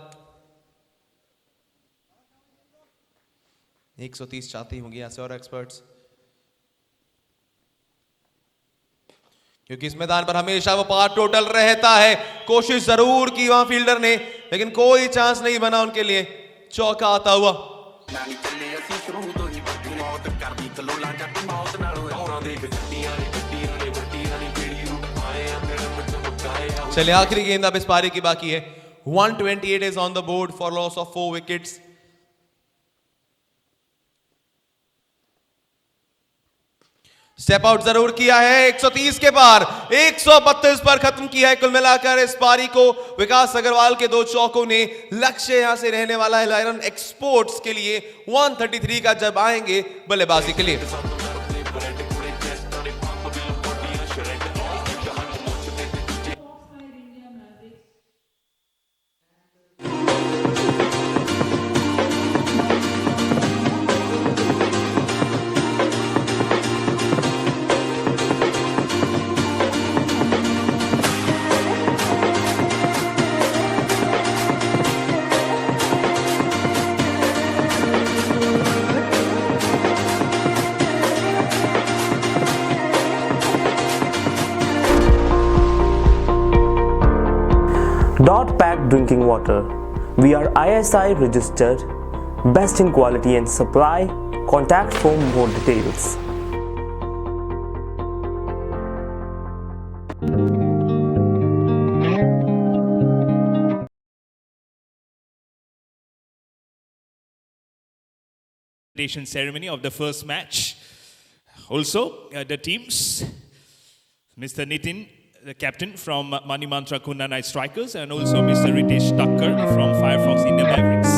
130 चाहती होंगी यहां से और एक्सपर्ट्स, क्योंकि इस मैदान पर हमेशा वो पार टोटल रहता है। कोशिश जरूर की वहां फील्डर ने, लेकिन कोई चांस नहीं बना उनके लिए। चौका आता हुआ। चलिए, आखिरी गेंद अब इस पारी की बाकी है। 128 is on the board for loss of 4 wickets. Step out जरूर किया है, 130 के पार, 132 पर खत्म किया है कुल मिलाकर इस पारी को। विकास अग्रवाल के 2 चौकों ने लक्ष्य यहां से रहने वाला है लायरन एक्सपोर्ट्स के लिए 133 का जब आएंगे बल्लेबाजी के लिए। Dot Pack Drinking Water. We are ISI registered, best in quality and supply. Contact for more details. Presentation ceremony of the first match. Also, the teams, Mr. Nitin, the captain from Mani Mantra Kunna Knight Strikers, and also Mr. Ritesh Thakkar from Firefox India Mavericks.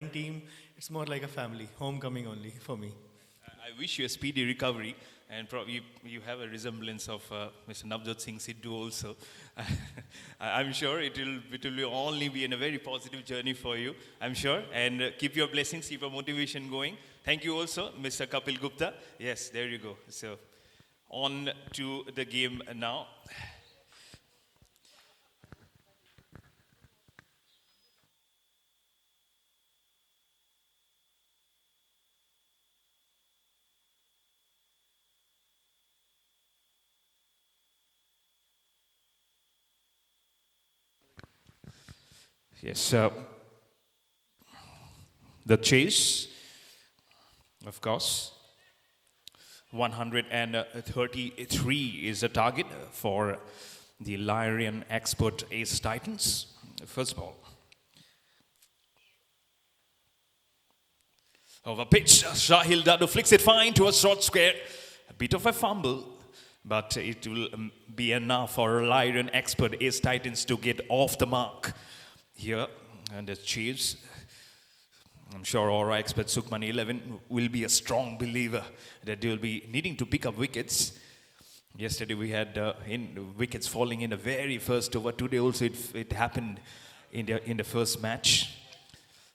team, it's more like a family, homecoming only for me. I wish you a speedy recovery, and probably you have a resemblance of Mr. Navjot Singh Sidhu also. I'm sure it will only be in a very positive journey for you, I'm sure. And keep your blessings, keep your motivation going. Thank you also, Mr. Kapil Gupta. Yes, there you go. So on to the game now. Yes, the chase, of course. 133 is the target for the Lyrian Expert Ace Titans. First ball. Over pitch, Shahil Dadu flicks it fine to a short square. A bit of a fumble, but it will be enough for Lyrian Expert Ace Titans to get off the mark here. And the chase, I'm sure Aura expert Sukhman 11 will be a strong believer that they will be needing to pick up wickets. Yesterday we had wickets falling in the very first over. Today also it happened in the first match.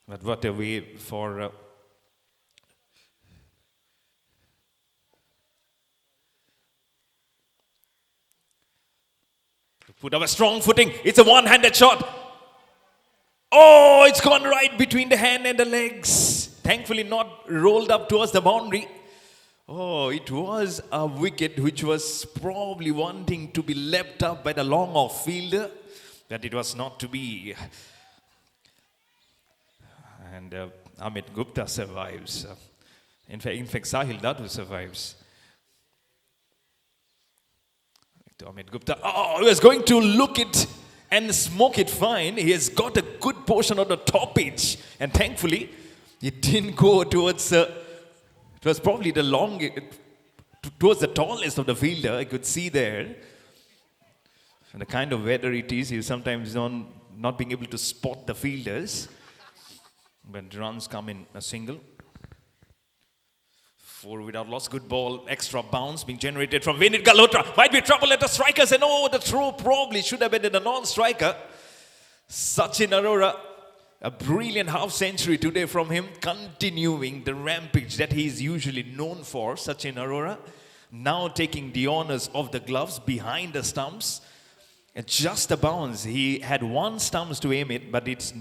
But what a way for to put up a strong footing. It's a one-handed shot. Oh, it's gone right between the hand and the legs. Thankfully not rolled up towards the boundary. Oh, it was a wicket which was probably wanting to be leapt up by the long off fielder, but it was not to be. And Amit Gupta survives. In fact, Sahil Dadu survives. To Amit Gupta. Oh, he was going to look it and smoke it fine. He has got a good portion of the top edge. And thankfully, it didn't go towards, it was probably the towards the tallest of the fielder. I could see there. And the kind of weather it is, you sometimes not being able to spot the fielders. But runs come in a single. 4 without loss, good ball, extra bounce being generated from Vinit Galhotra. Might be trouble at the strikers, and oh, the throw probably should have been in a non-striker. Sachin Arora, a brilliant half century today from him, continuing the rampage that he is usually known for. Sachin Arora now taking the honors of the gloves behind the stumps. And just a bounce, he had 1 stumps to aim it, but it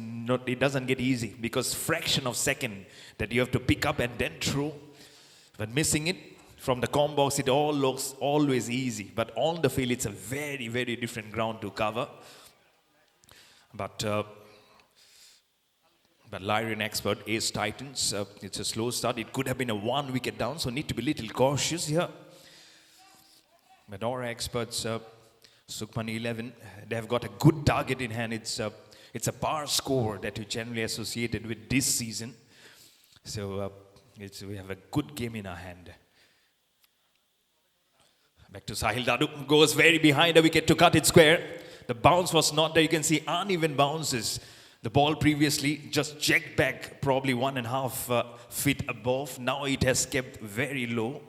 doesn't get easy because fraction of second that you have to pick up and then throw. But missing it from the comb box, it all looks always easy. But on the field, it's a very, very different ground to cover. But Lyrian Expert, Ace Titans, it's a slow start. It could have been a 1 wicket down, so need to be a little cautious here. But Aura Experts, Sukhman 11, they have got a good target in hand. It's a par score that you generally associated with this season. So we have a good game in our hand. Back to Sahil Dadu, goes very behind the wicket to cut it square. The bounce was not there. You can see uneven bounces. The ball previously just checked back probably 1.5 feet above. Now it has kept very low.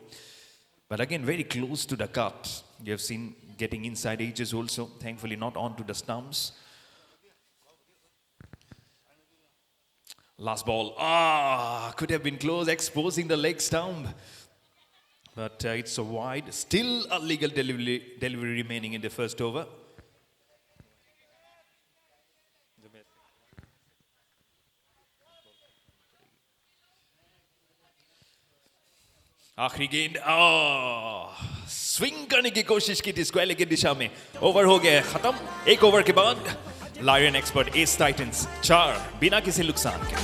But again, very close to the cut. You have seen getting inside edges also. Thankfully not onto the stumps. Last ball. Could have been close, exposing the leg stump. But it's a wide. Still a legal delivery remaining in the first over. आखिरी गेंद स्विंग करने की कोशिश की थी स्क्वायर की दिशा में. ओवर हो गया खत्म. 1 ओवर के बाद Lyrian Expert Ace Titans 4 बिना किसी नुकसान के.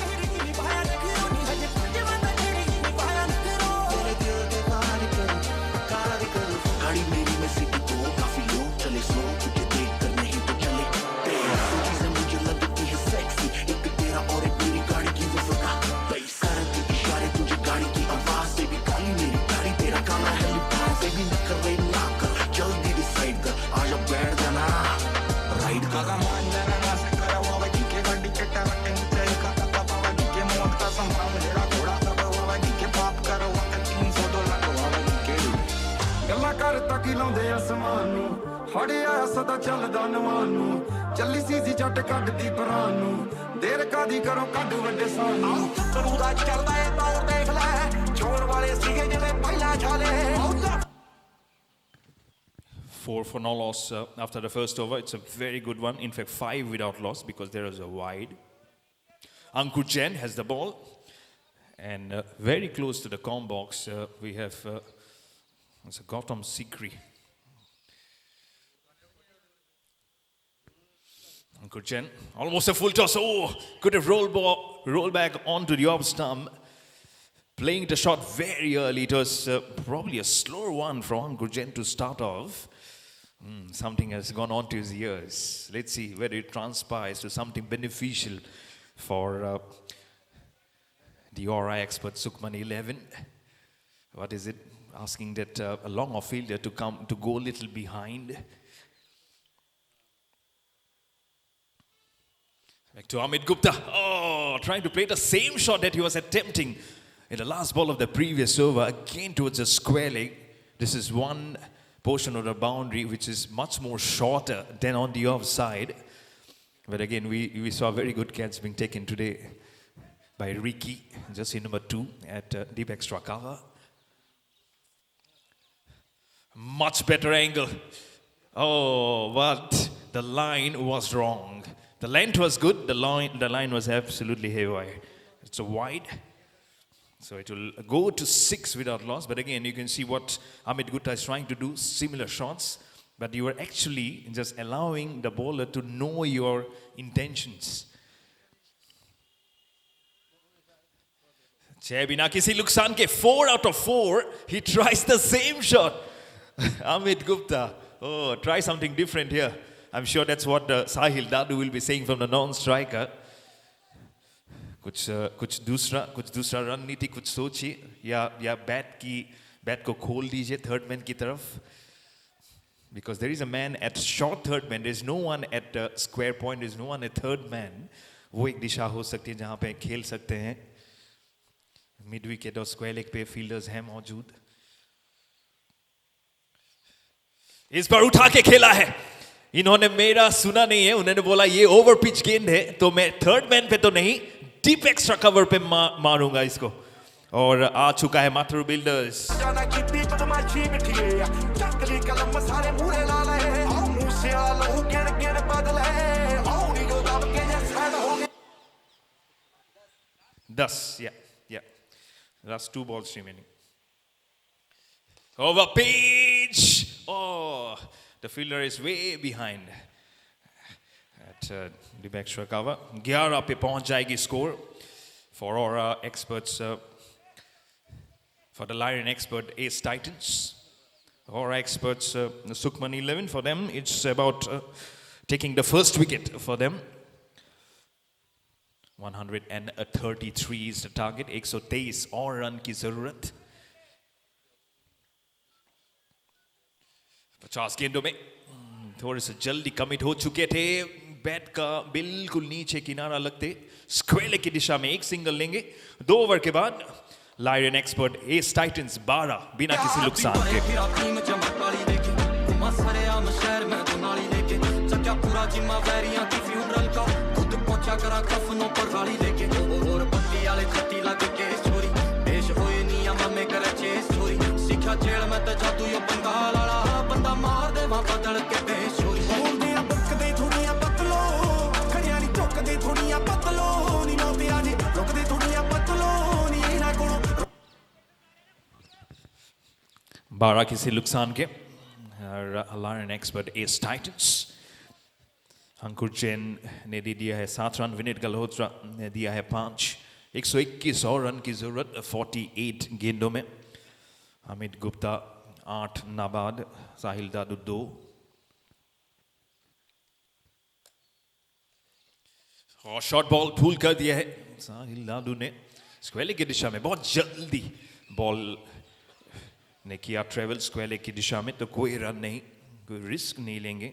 हिलाਉਂਦੇ ਅਸਮਾਨ ਨੂੰ ਹੜਿਆ ਸਦਾ ਚੱਲਦਾ ਨਵਾਨ ਨੂੰ ਚੱਲੀ ਸੀ ਜੱਟ ਕੱਢਦੀ ਪਰਾਨ ਨੂੰ ਦੇਰ ਕਾਦੀ ਕਰੋ ਕੱਢ ਵੱਡੇ ਸਾਨ ਨੂੰ ਕਰੂ ਦਾ ਚੱਲਦਾ ਏ ਦੌਰ ਦੇਖ ਲੈ ਛੋੜ ਵਾਲੇ ਸੀਗੇ ਜਿਵੇਂ ਪਹਿਲਾਂ ਛਾਲੇ 4 for no loss after the first over. It's a very good one. In fact, 5 without loss because there is a wide. Ankur Jain has the ball. And very close to the com box, we have it's a Gautam Sikri. Ankur Jain, almost a full toss. Oh, could have rolled back onto the off stump. Playing the shot very early. It was probably a slower one from Ankur Jain to start off. Something has gone on to his ears. Let's see whether it transpires to something beneficial for the ORI expert Sukhman 11. What is it? Asking that a long off fielder to go a little behind. Back to Amit Gupta. Oh, trying to play the same shot that he was attempting in the last ball of the previous over. Again towards the square leg. This is one portion of the boundary which is much more shorter than on the offside. But again, we saw very good catch being taken today by Ricky, just in number 2 at deep extra cover. Much better angle. Oh, but the line was wrong. The length was good, the line was absolutely haywire. It's a wide. So it will go to 6 without loss. But again, you can see what Amit Gupta is trying to do, similar shots. But you are actually just allowing the bowler to know your intentions. छह बिना किसी नुकसान के 4 out of 4. He tries the same shot. Amit Gupta. Oh, try something different here. I'm sure that's what Sahil Dadu will be saying from the non-striker. कुछ दूसरा रणनीति कुछ सोचिए या बैट को खोल दीजिए थर्ड मैन की तरफ. Because there is a man at short third man. There is no one at square point. There is no one at third man. वो एक दिशा हो सकती है जहाँ पे खेल सकते हैं. मिड विकेट और स्क्वायर लेग पे फील्डर्स हैं मौजूद. इस बार उठा के खेला है. इन्होंने मेरा सुना नहीं है. उन्होंने बोला ये ओवर पिच गेंद है तो मैं थर्ड मैन पे तो नहीं डीप एक्स्ट्रा कवर पे मारूंगा इसको. और आ चुका है Mathur builders. Yeah. That's 2 balls remaining. Over pitch. Oh, the fielder is way behind at the extra cover. 11 पे पहुंच जाएगी score for our experts. For the Lion expert Ace Titans. Our experts Sukhman 11. For them, it's about taking the first wicket for them. 133 is the target. 123 और रन की जरूरत. 50 गेंदों में थोड़े से जल्दी कमिट हो चुके थे. बैट का बिल्कुल नीचे किनारा लगते स्क्वेयर लेग की दिशा में एक सिंगल लेंगे. 2 ओवर के बाद लायन एक्सपर्ट एस टाइटंस 12 बिना किसी नुकसान के. करा कफनों पर गाड़ी लेके और पत्ती वाले छत्ती लग के छोरी पेश होए नियम में करे चेस छोरी सीखा जेल में तो जादू यो बंगाल वाला बंदा मार दे वहां बदल के पेश छोरी बोलदे आ बुक दे थोड़ियां पतलो खड़ियां नी टोक दे थोड़ियां पतलो नी मोतिया नी टोक दे थोड़ियां पतलो नी ना कोलो 12 किसी नुकसान के. लायन एक्सपर्ट एस टाइटंस. अंकुर जैन ने दे दिया है 7 रन. विनीत गल्होत्रा ने दिया है 5. 121 और रन की जरूरत 48 गेंदों में. अमित गुप्ता 8 नाबाद. साहिल दादू 2. और शॉर्ट बॉल फूल कर दिया है साहिल दादू ने स्क्वायर लेग की दिशा में. बहुत जल्दी बॉल ने किया ट्रेवल स्क्वायर लेग की दिशा में. तो कोई रन नहीं, कोई रिस्क नहीं लेंगे.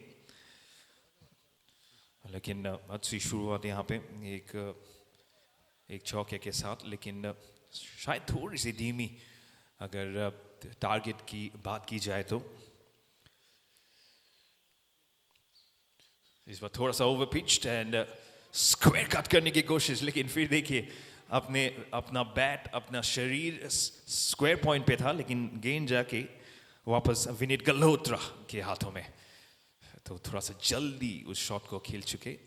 लेकिन अच्छी शुरुआत यहाँ पे एक चौके के साथ. लेकिन शायद थोड़ी सी धीमी अगर टारगेट की बात की जाए तो. इस बार थोड़ा सा over pitched and square cut करने की कोशिश, लेकिन फिर देखिए अपना बैट अपना शरीर स्क्वायर पॉइंट पे था, लेकिन गेंद जाके वापस विनीत गल्होत्रा के हाथों में, तो थोड़ा सा जल्दी उस शॉट को खेल चुके।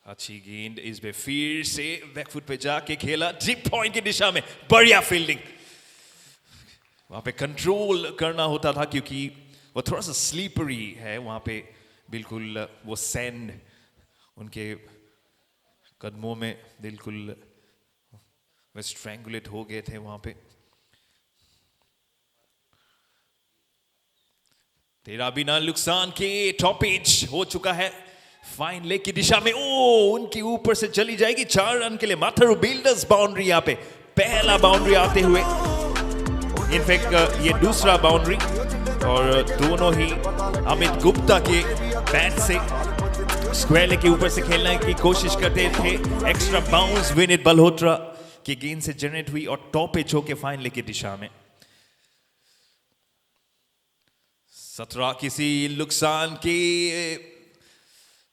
अच्छी गेंद इस पे फिर से बैकफुट पे जाके खेला, डीप पॉइंट की दिशा में, बढ़िया फील्डिंग। वहां पे कंट्रोल करना होता था क्योंकि वो थोड़ा सा स्लीपरी है वहां पे, बिल्कुल वो सैंड उनके कदमों में बिल्कुल वे स्ट्रैंगुलेट हो गए थे वहां पे। तेरा बिना नुकसान के टॉप पिच हो चुका है, फाइन लेग की दिशा में, ओ उनके ऊपर से चली जाएगी। 4 रन के लिए माथुर बिल्डर्स बाउंड्री, यहाँ पे पहला बाउंड्री आते हुए, इनफैक्ट ये दूसरा बाउंड्री, और दोनों ही अमित गुप्ता के बैट से स्क्वायर लेग के ऊपर से खेलने की कोशिश करते थे। एक्स्ट्रा बाउंस विनीत गल्होत्रा की गेंद से जनरेट हुई और टॉप पिच होके फाइन लेग की दिशा में। 17 किसी नुकसान की,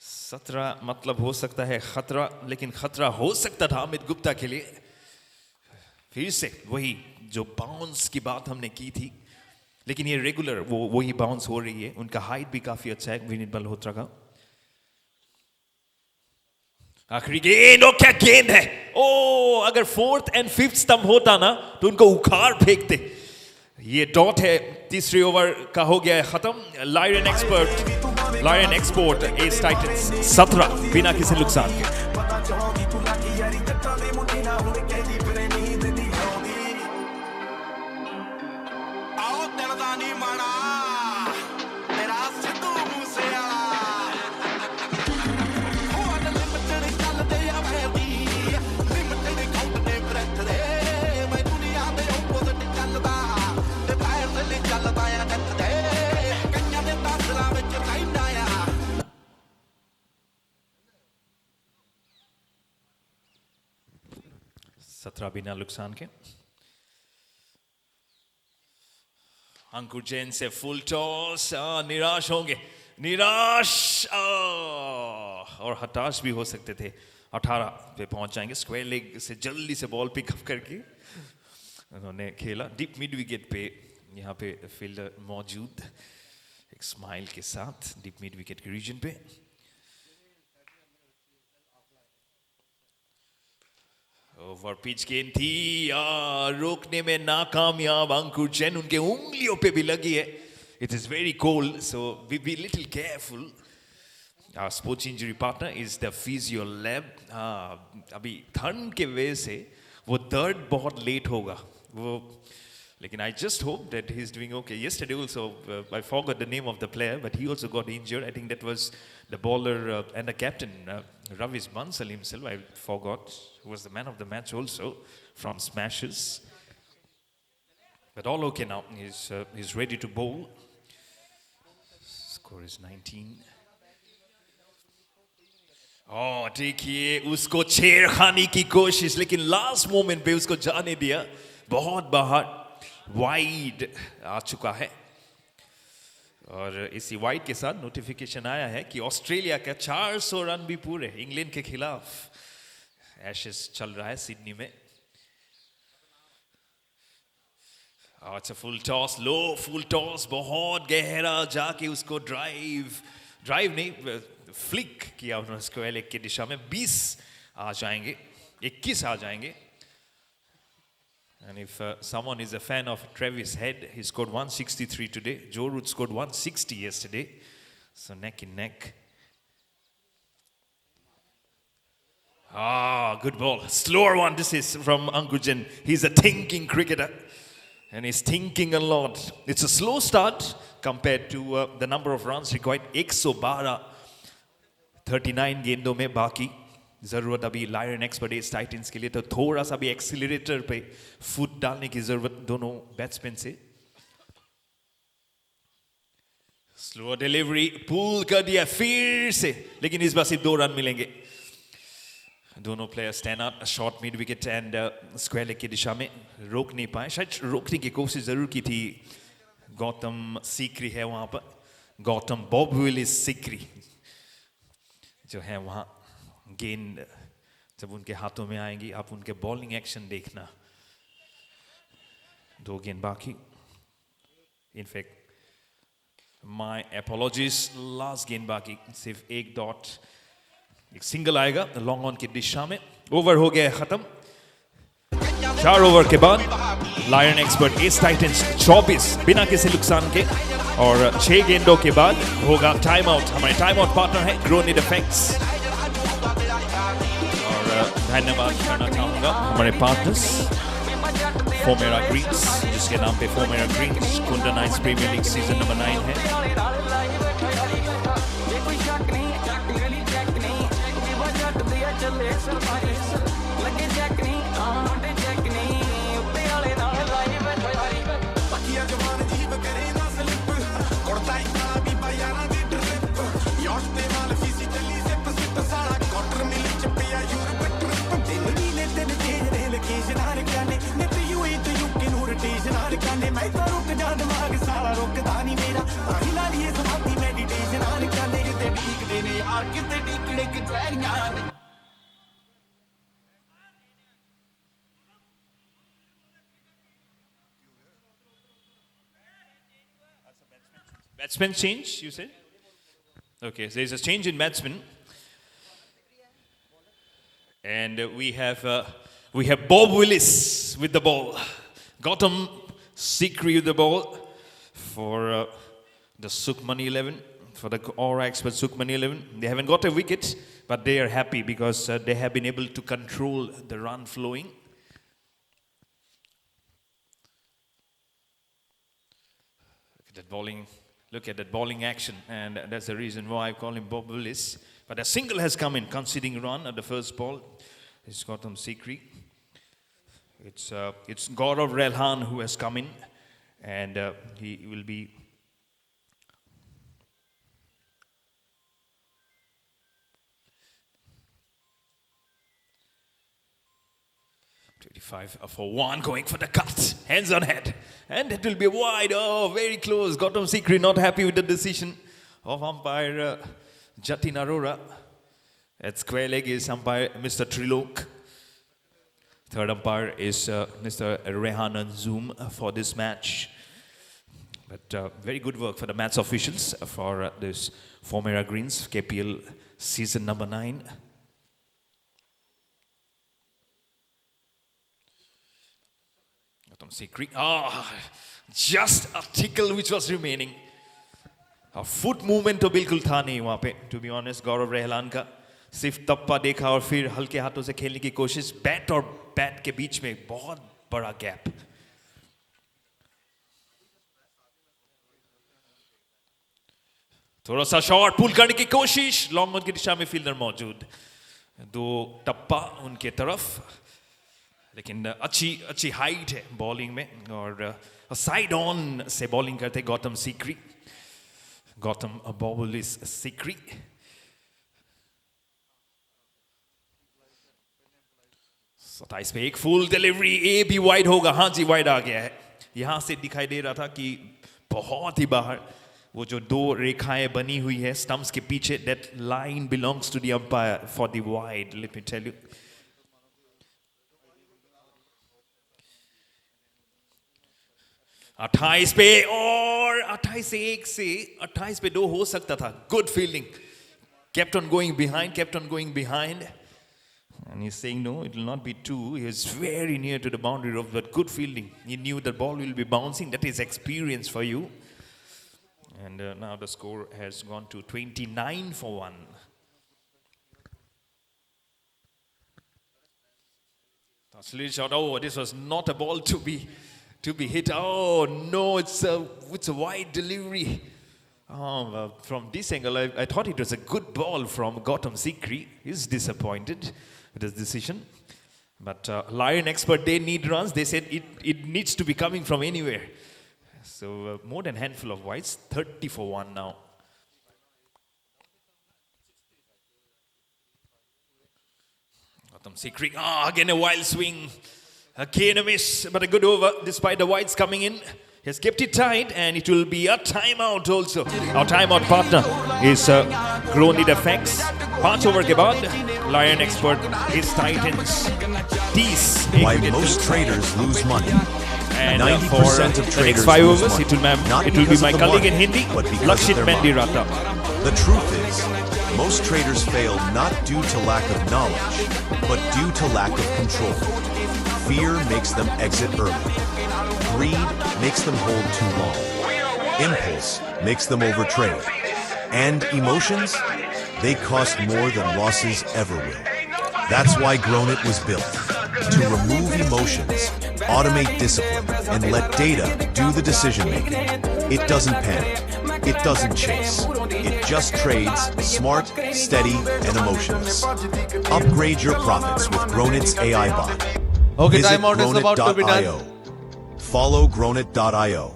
17 मतलब हो सकता है खतरा, लेकिन खतरा हो सकता था अमित गुप्ता के लिए। फिर से वही जो बाउंस की बात हमने की थी, लेकिन ये रेगुलर वही बाउंस हो रही है। उनका हाइट भी काफी अच्छा है विनीत गल्होत्रा का। आखिरी गेंद, ओ क्या गेंद है, ओ अगर 4th and 5th स्टंप होता ना तो उनको उखाड़ फेंकते। ये डॉट है, तीसरी ओवर का हो गया है खत्म। लायरन एक्सपोर्ट एस टाइटंस 17 बिना किसी नुकसान के। सत्रह बिना नुकसान के। अंकुर जैन से फुल टॉस, निराश होंगे, निराश और हताश भी हो सकते थे। 18 पे पहुंच जाएंगे। स्क्वायर लेग से जल्दी से बॉल पिकअप करके उन्होंने खेला डीप मिड विकेट पे। यहाँ पे फील्डर मौजूद एक स्माइल के साथ डीप मिड विकेट के रीजन पे। ओवर पिच गेंद थी, रोकने में नाकामयाब अंकुर जैन। उनके उंगलियों पे भी लगी है। It is very cold, so be little careful. Our sports injury partner is the physio lab. अभी ठंड के वजह से वो दर्द बहुत लेट होगा वो, लेकिन I just hope that he's doing okay. Yesterday also I forgot the name of the player, but he also got injured. I think that was the bowler and the captain Ravish Bansal himself. I forgot, who was the man of the match also from Smashes. But all okay now. He's ready to bowl. Score is 19. देखिए उसको छेड़खानी की कोशिश, लेकिन लास्ट मोमेंट पे उसको जाने दिया। बहुत बाहर वाइड आ चुका है। और इसी वाइड के साथ नोटिफिकेशन आया है कि ऑस्ट्रेलिया का 400 रन भी पूरे इंग्लैंड के खिलाफ एशेस चल रहा है सिडनी में। अच्छा फुल टॉस, लो फुल टॉस, बहुत गहरा जाके उसको ड्राइव नहीं फ्लिक किया उन्होंने स्क्वायर लेग की दिशा में। 20 आ जाएंगे, 21 आ जाएंगे। And if someone is a fan of Travis Head, he scored 163 today. Joe Root scored 160 yesterday. So neck in neck. Good ball. Slower one. This is from Ankur Jain. He's a thinking cricketer. And he's thinking a lot. It's a slow start compared to the number of runs required. 112 39 गेंदों में बाकी जरूरत अभी लायरन एक्सपर्ट एस टाइटंस के लिए, तो थोड़ा सा भी एक्सीलरेटर पे फुट डालने की जरूरत दोनों बैट्समैन से। स्लो डिलीवरी, पुल कर दिया फिर से, लेकिन इस बार सिर्फ 2 रन मिलेंगे। दोनों player stand out, short mid wicket and square leg की दिशा में रोक नहीं पाए। शायद रोकने की कोशिश जरूर की थी, गौतम सीकरी है वहां पर। गौतम बॉब विलिस सिकरी जो है वहाँ गेंद जब उनके हाथों में आएंगी आप उनके बॉलिंग एक्शन देखना. 2 गेंद बाकी. इनफैक्ट माय अपॉलॉजीज, लास्ट गेंद बाकी, सिर्फ 1 डॉट, एक सिंगल आएगा लॉन्ग ऑन की दिशा में. ओवर हो गया खत्म. 4 ओवर के बाद लायन एक्सपर्ट एस टाइटंस 24 बिना किसी नुकसान के, और 6 गेंदों के बाद होगा टाइम आउट. हमारे टाइम आउट पार्टनर है ग्रोनिड इफेक्ट्स, और धन्यवाद करना चाहूंगा हमारे पार्टनर्स फोमेरा ग्रीन्स, जिसके नाम पे फोमेरा greens Kunda knights premier league season number 9 है. Batsman change, you said? Okay, so there's a change in batsman. And we have Bob Willis with the ball. Gautam Sikri with the ball for the Sukhmani 11, for the Aura Expert Sukhmani 11. They haven't got a wicket, but they are happy because they have been able to control the run flowing. Look at that bowling action, and that's the reason why I call him Bob Willis. But a single has come in, conceding run at the first ball. It's Gautam Sikri. It's Gaurav Relhan who has come in, and he will be for 1, going for the cut, hands on head, and it will be wide. Oh, very close. Gautam Sikri not happy with the decision of umpire Jatin Arora. At square leg is umpire Mr. Trilok. Third umpire is Mr. Rehan Anzoom for this match. But very good work for the match officials for this Formera Greens KPL season number 9. Sikri. Just a tickle which was remaining. A foot movement तो बिल्कुल था नहीं वहाँ पे. To be honest, गौरव रहलान का सिर्फ तप्पा देखा और फिर हल्के हाथों से खेलने की कोशिश. बैट और बैट के बीच में बहुत बड़ा गैप. थोड़ा सा शॉट पुल करने की कोशिश. लॉन्ग ऑन की दिशा में फील्डर मौजूद. 2 टप्पा उनके तरफ. लेकिन अच्छी हाइट है बॉलिंग में, और साइड ऑन से बॉलिंग करते गौतम सीकरी. गौतम बॉबुलिस सीकरी. सताइस पे एक फुल डिलीवरी. ए भी वाइड होगा. हाँ जी, वाइड आ गया है. यहां से दिखाई दे रहा था कि बहुत ही बाहर वो जो 2 रेखाएं बनी हुई है स्टंप्स के पीछे, that line belongs to the umpire for the wide. Let me tell you. 28 पे, और 28 से 1 से 28 पे 2 हो सकता था. Good fielding. Kept on going behind. And he's saying no, it will not be 2. He is very near to the boundary of that. Good fielding. He knew the ball will be bouncing. That is experience for you. And now the score has gone to 29 for 1. That's a little shot. Oh, this was not a ball to be hit. Oh no, it's a wide delivery. From this angle, I thought it was a good ball from Gautam Sikri. He's disappointed with his decision. But Lion Expert, they need runs. They said it needs to be coming from anywhere. So more than a handful of wides. 30 for 1 now. Gautam Sikri. Again a wild swing. Again a miss, but a good over despite the wides coming in. He has kept it tight and it will be a timeout also. Our timeout partner is Gronit FX. 5 over के बाद Lion Expert is Titans 30. Why most traders lose money. And 90% for of the traders next 5 lose overs, money. it will be Because my of the colleague in market, Hindi, but because of Lakshit their Mendirata. The truth is, most traders fail not due to lack of knowledge, but due to lack of control. Fear makes them exit early. Greed makes them hold too long. Impulse makes them overtrade. And emotions? They cost more than losses ever will. That's why Gronit was built. To remove emotions, automate discipline, and let data do the decision making. It doesn't panic. It doesn't chase. It just trades smart, steady, and emotionless. Upgrade your profits with Gronit's AI bot. Okay, Visit timeout is about to be done. Gronit.io. Follow Gronit.io.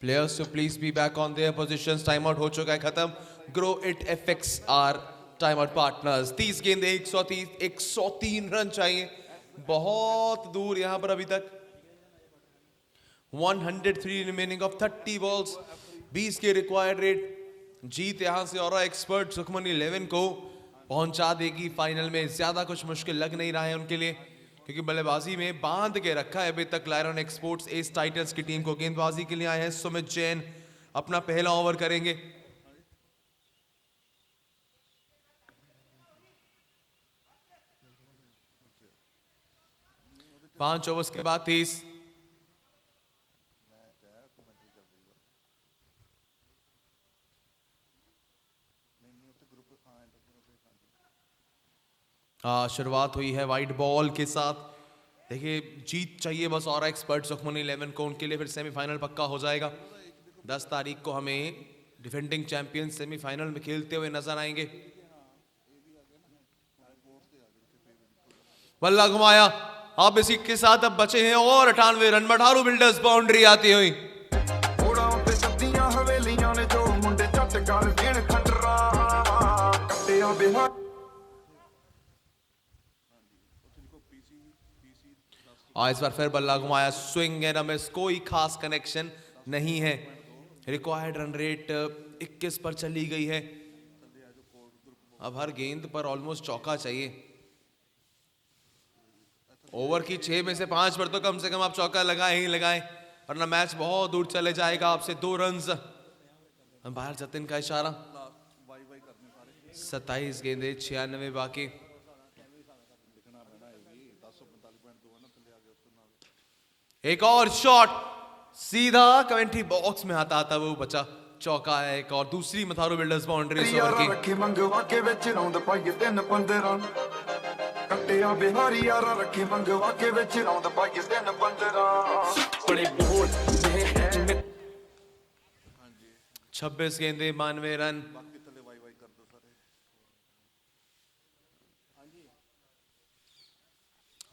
Players to please be back on their positions. Timeout हो चुका है खत्म. Grow It FX are timeout partners. 30 गेंदे 103 रन चाहिए. बहुत दूर यहां पर अभी तक. 103 remaining of 30 balls. 20 के रिक्वायर्ड रेट. जीत यहां से और एक्सपर्ट सुखमन 11 को पहुंचा देगी फाइनल में. ज्यादा कुछ मुश्किल लग नहीं रहा है उनके लिए, क्योंकि बल्लेबाजी में बांध के रखा है अभी तक लायन एक्सपोर्ट्स एस टाइटल्स की टीम को. गेंदबाजी के लिए आए हैं सुमित जैन. अपना पहला ओवर करेंगे. पांच ओवर्स के बाद 30. शुरुआत हुई है वाइट बॉल के साथ. देखिए जीत चाहिए बस और एक्सपर्ट सुखमन 11 को. उनके लिए फिर सेमीफाइनल पक्का हो जाएगा. 10 तारीख को हमें डिफेंडिंग चैंपियन सेमीफाइनल में खेलते हुए नजर आएंगे. बल्ला घुमाया. अब इसी के साथ अब बचे हैं और 98 रन. मठारू बिल्डर्स बाउंड्री आती हुई. इस बार फिर बल्ला घुमाया. Swing and miss. कोई खास कनेक्शन नहीं है. रिक्वायर्ड रन रेट 21 पर चली गई है. अब हर गेंद पर ऑलमोस्ट चौका चाहिए. ओवर की 6 में से 5 पर तो कम से कम आप चौका लगाएं ही लगाएं, वरना मैच बहुत दूर चले जाएगा. आपसे 2 रन. बाहर जतिन का इशारा. 27 गेंदे 96 बाकी. एक और शॉट सीधा कमेंट्री बॉक्स में आता आता वो बचा. चौका है एक और. दूसरी मथारू बिल्डर्स बाउंड्री इस ओवर की. रखे मंगवा के विच रौंद पाई 3-15 कट्टिया बिहारी यारा. रखे मंगवा के विच रौंद पाई 3-15 बड़े बोल 26 गेंदे 92 रन.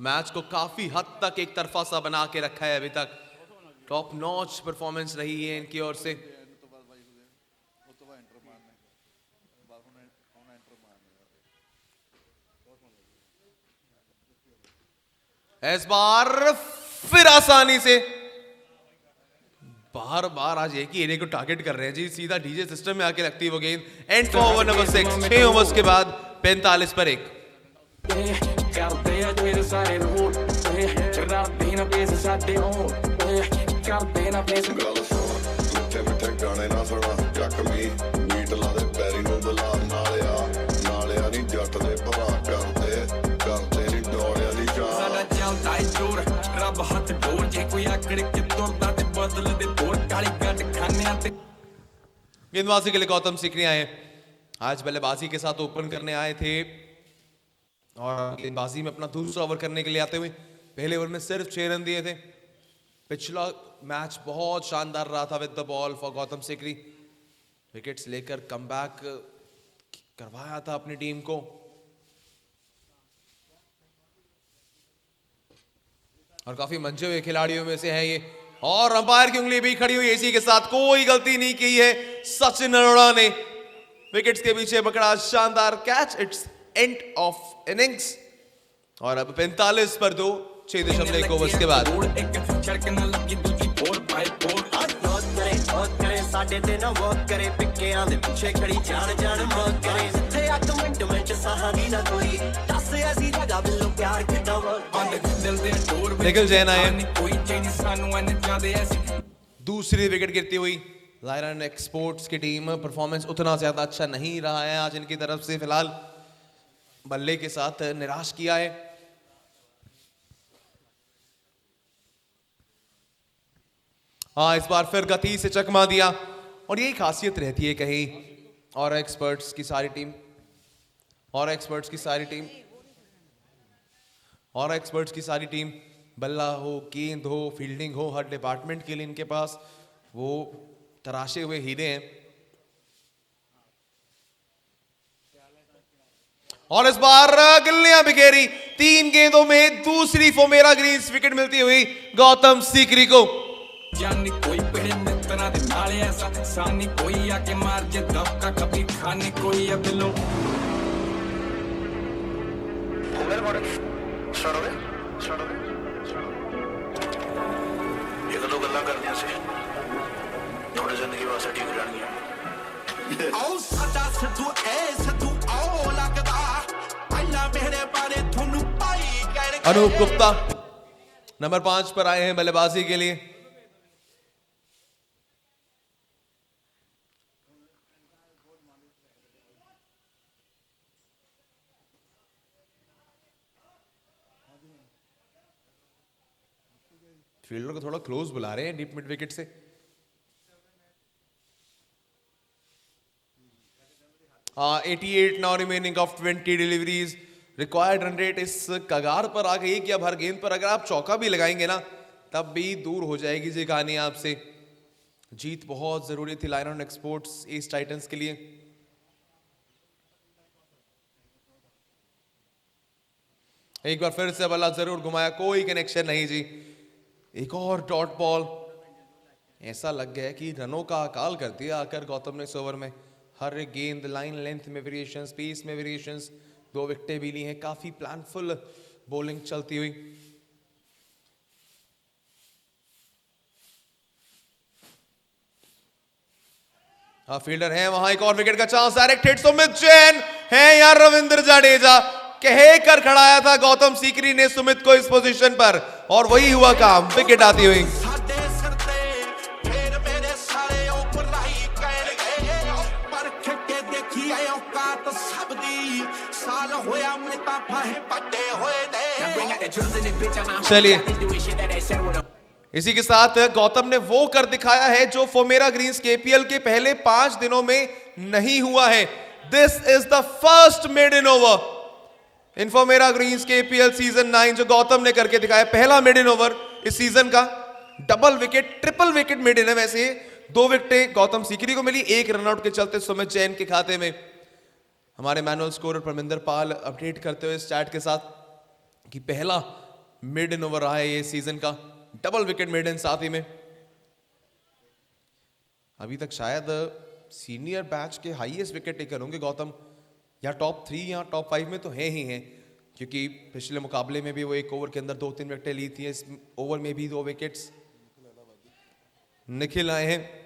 मैच को काफी हद तक एक तरफा सा बना के रखा है अभी तक. टॉप नॉच परफॉर्मेंस रही है इनकी ओर से. इस बार फिर आसानी से बार बार आज एक ही एरिया को टारगेट कर रहे हैं जी. सीधा डीजे सिस्टम में आके लगती है वो गेंद. And for over number 6. 6 overs के बाद 45 पर 1. ਕਰਦੇ ਆ ਜਿਹੜੇ ਸਾਰੇ ਰੂਟ ਚਰਾਦੇ ਨਾ ਪੇਸ ਸਾਡੇ ਹੋਣ ਕਰਦੇ ਨਾ ਪੇਸ ਮਿੱਠੇ ਮਿੱਠੇ ਗਾਣੇ ਨਾ ਸੁਣਾ ਚੱਕ ਮੀ ਬੀਟ ਲਾ ਦੇ ਪੈਰੀ ਨੂੰ ਬੁਲਾ ਨਾਲਿਆ ਨਹੀਂ ਜੱਟ ਦੇ ਭਰਾ ਕਰਦੇ ਨਹੀਂ ਡੋਲਿਆਂ ਦੀ ਜਾਨ. ਸਾਡਾ ਚੱਲਦਾ ਏ ਜੋਰ ਰੱਬ ਹੱਥ ਡੋਰ. ਜੇ ਕੋਈ ਆਕੜ ਕੇ ਤੁਰਦਾ ਤੇ ਬਦਲ ਦੇ ਤੋੜ. ਕਾਲੀ ਗੱਡ ਖਾਨਿਆਂ ਤੇ. गेंदबाजी के लिए गौतम सीकरी आए. आज बल्लेबाजी के साथ ओपन करने आए थे और गेंदबाजी में अपना दूसरा ओवर करने के लिए आते हुए पहले ओवर में सिर्फ 6 रन दिए थे. पिछला मैच बहुत शानदार रहा था with the ball for Gautam Sikri. Wickets लेकर कमबैक करवाया था अपनी टीम को. और काफी मंजे हुए खिलाड़ियों में से है ये. और अंपायर की उंगली भी खड़ी हुई इसी के साथ. कोई गलती नहीं की है सचिन अरोड़ा ने. विकेट्स के पीछे पकड़ा शानदार catch. It's end of innings. और अब 45 पर 2. 6.1 ओवर्स के बाद। सड़क ना लगी दूजी 4x4 करे साडे ते ना वॉक करे पिक्कियां दे पिछे खड़ी जान जान मौत करे जिथे 8 मिनट में च सहागी ना कोई दस ऐसी जगह बिल्लो प्यार कितना बंद दिल दे डोर निखिल जैन आए। कोई चेंज सानू एने जादे ऐसी दूसरी विकेट गिरती हुई लायरन एक्सपोर्ट्स की टीम। परफॉर्मेंस उतना ज्यादा अच्छा नहीं रहा है आज इनकी तरफ से, फिलहाल बल्ले के साथ निराश किया है। हाँ, इस बार फिर गति से चकमा दिया और यही खासियत रहती है कहीं और एक्सपर्ट्स की सारी टीम बल्ला हो, गेंद हो, फील्डिंग हो, हर डिपार्टमेंट के लिए इनके पास वो तराशे हुए हीरे हैं। और इस बार गिल्लियां बिखेरी, 3 गेंदों में दूसरी फोमेरा ग्रीन्स विकेट मिलती हुई गौतम सीकरी को। जानी कोई पेड़ मित्रा दे नाले ऐसा सानी कोई आके मार जे दबका कभी खाने कोई अब लो एक दो गल्लां करनियां सी थोड़ी जिंदगी वास्ते ठीक रहनी आओ साडा सदू ए सदू आओ लगदा पहला मेरे बारे थोनू पाई कर अनूप गुप्ता नंबर 5 पर आए हैं बल्लेबाजी के लिए। फील्डर को थोड़ा क्लोज बुला रहे हैं डीप मिड विकेट से। हाँ, 88 now remaining of 20 deliveries. Required run rate इस कगार पर आ गई कि अब हर गेंद पर अगर आप चौका भी लगाएंगे ना तब भी दूर हो जाएगी जी कहानी आपसे। जीत बहुत जरूरी थी लायरन एक्सपोर्ट्स ईस्ट टाइटंस के लिए। एक बार फिर से बल्ला जरूर घुमाया, कोई कनेक्शन नहीं जी। एक और डॉट बॉल, ऐसा लग गया कि रनों का अकाल कर दिया आकर गौतम ने इस ओवर में। हर एक गेंद, लाइन लेंथ में वेरिएशन, स्पेस में वेरिएशंस, 2 विकेटें भी ली हैं। काफी प्लानफुल बॉलिंग चलती हुई। हाँ, फील्डर है वहां, एक और विकेट का chance, direct hit. Sumit Jain है यार, रविंद्र जाडेजा कह कर खड़ाया था गौतम सीकरी ने सुमित को इस पोजीशन पर और वही हुआ काम, विकेट आती हुई। चलिए, इसी के साथ गौतम ने वो कर दिखाया है जो फोमेरा ग्रीन्स केपीएल के पहले 5 दिनों में नहीं हुआ है। This is the first maiden over in फोमेरा ग्रीन्स केपीएल सीजन 9 जो गौतम ने करके दिखाया। पहला मेड इन ओवर इस सीजन का, double wicket, triple wicket maiden है। वैसे 2 विकेटें गौतम सीकरी को मिली, 1 रनआउट के चलते सुमित जैन के खाते में। हमारे मैनुअल स्कोरर परमिंदर पाल अपडेट करते हुए इस चैट के साथ कि पहला मिड इन ओवर रहा है ये सीजन का, डबल विकेट मेड इन साथ ही में। अभी तक शायद सीनियर बैच के हाईएस्ट विकेट टेकर होंगे गौतम, या टॉप 3 या टॉप 5 में तो हैं ही हैं, क्योंकि पिछले मुकाबले में भी वो 1 ओवर के अंदर 2-3 विकेटें ली थी। इस ओवर में भी 2 विकेट्स निखिल आए हैं।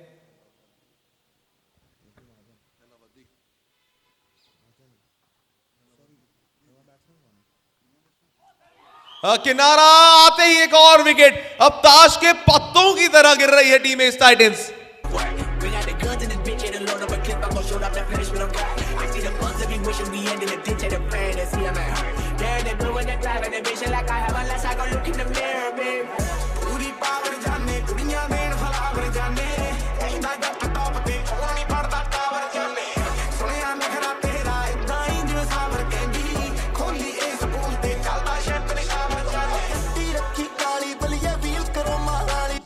किनारा आते ही एक और विकेट, अब ताश के पत्तों की तरह गिर रही है टीम ईस्ट टाइटंस। पूरी पावर जाने दुनिया में फलावर जाने कहंदा जट टॉप ते नहीं पड़दा टावर जाने सुनिया नखरा तेरा इदा ही जो सावर कहंदी खोली इस बोल ते चलदा शट ने कावर जाने ती रखी काली बलिया व्हील करो महारानी।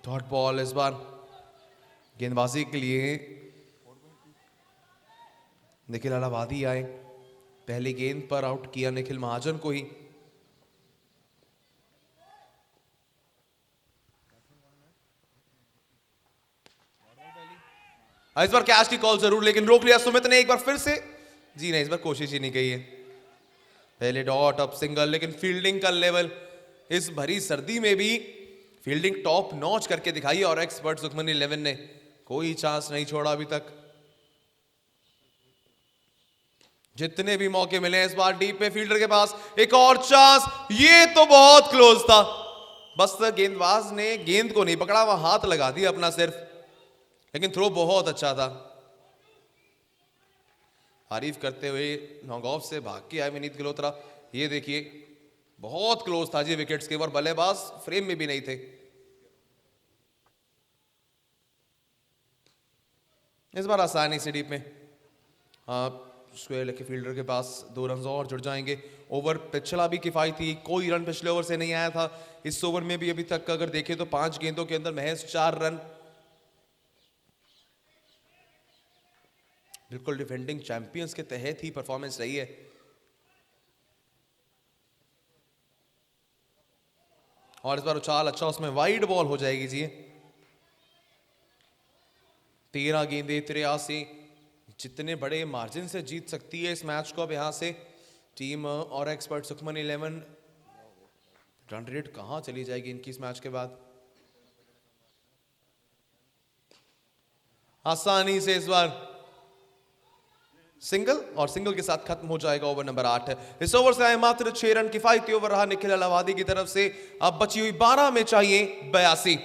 डॉट बॉल इस बार गेंदबाजी के लिए निखिल अलाहाबादी आए। पहली गेंद पर आउट किया निखिल महाजन को ही। इस बार कैच की कॉल जरूर, लेकिन रोक लिया सुमित ने एक बार फिर से। जी नहीं, इस बार कोशिश ही नहीं की है। पहले डॉट, अब सिंगल, लेकिन फील्डिंग का लेवल इस भरी सर्दी में भी फील्डिंग टॉप नॉच करके दिखाई है और एक्सपर्ट सुखमन 11 ने कोई चांस नहीं छोड़ा अभी तक। जितने भी मौके मिले इस बार डीप में फील्डर के पास एक और चांस, ये तो बहुत क्लोज था, बस गेंदबाज ने गेंद को नहीं पकड़ा, वह हाथ लगा दिया अपना सिर्फ, लेकिन थ्रो बहुत अच्छा था। तारीफ करते हुए नॉक ऑफ से भाग के आए विनीत गिलोत्रा। ये देखिए बहुत क्लोज था जी विकेट्स के, और बल्लेबाज फ्रेम में भी नहीं थे। इस बार आसानी से डीप में स्क्वायर लेके फील्डर के पास 2 रन और जुड़ जाएंगे। ओवर पिछला भी किफायती, कोई रन पिछले ओवर से नहीं आया था। इस ओवर में भी अभी तक अगर देखें तो 5 गेंदों के अंदर महज 4 रन। बिल्कुल डिफेंडिंग चैंपियंस के तहत ही परफॉर्मेंस रही है। और इस बार उछाल अच्छा, उसमें वाइड बॉल हो जाएगी जी। 13 गेंदे 83, जितने बड़े मार्जिन से जीत सकती है इस मैच को अब यहां से टीम और एक्सपर्ट सुखमन 11। रन रेट कहां चली जाएगी इनकी इस मैच के बाद। आसानी से इस बार सिंगल, और सिंगल के साथ खत्म हो जाएगा ओवर नंबर 8। इस ओवर से आए मात्र 6 रन, किफायती ओवर रहा निखिल अलाहाबादी की तरफ से। अब बची हुई 12 में चाहिए 82।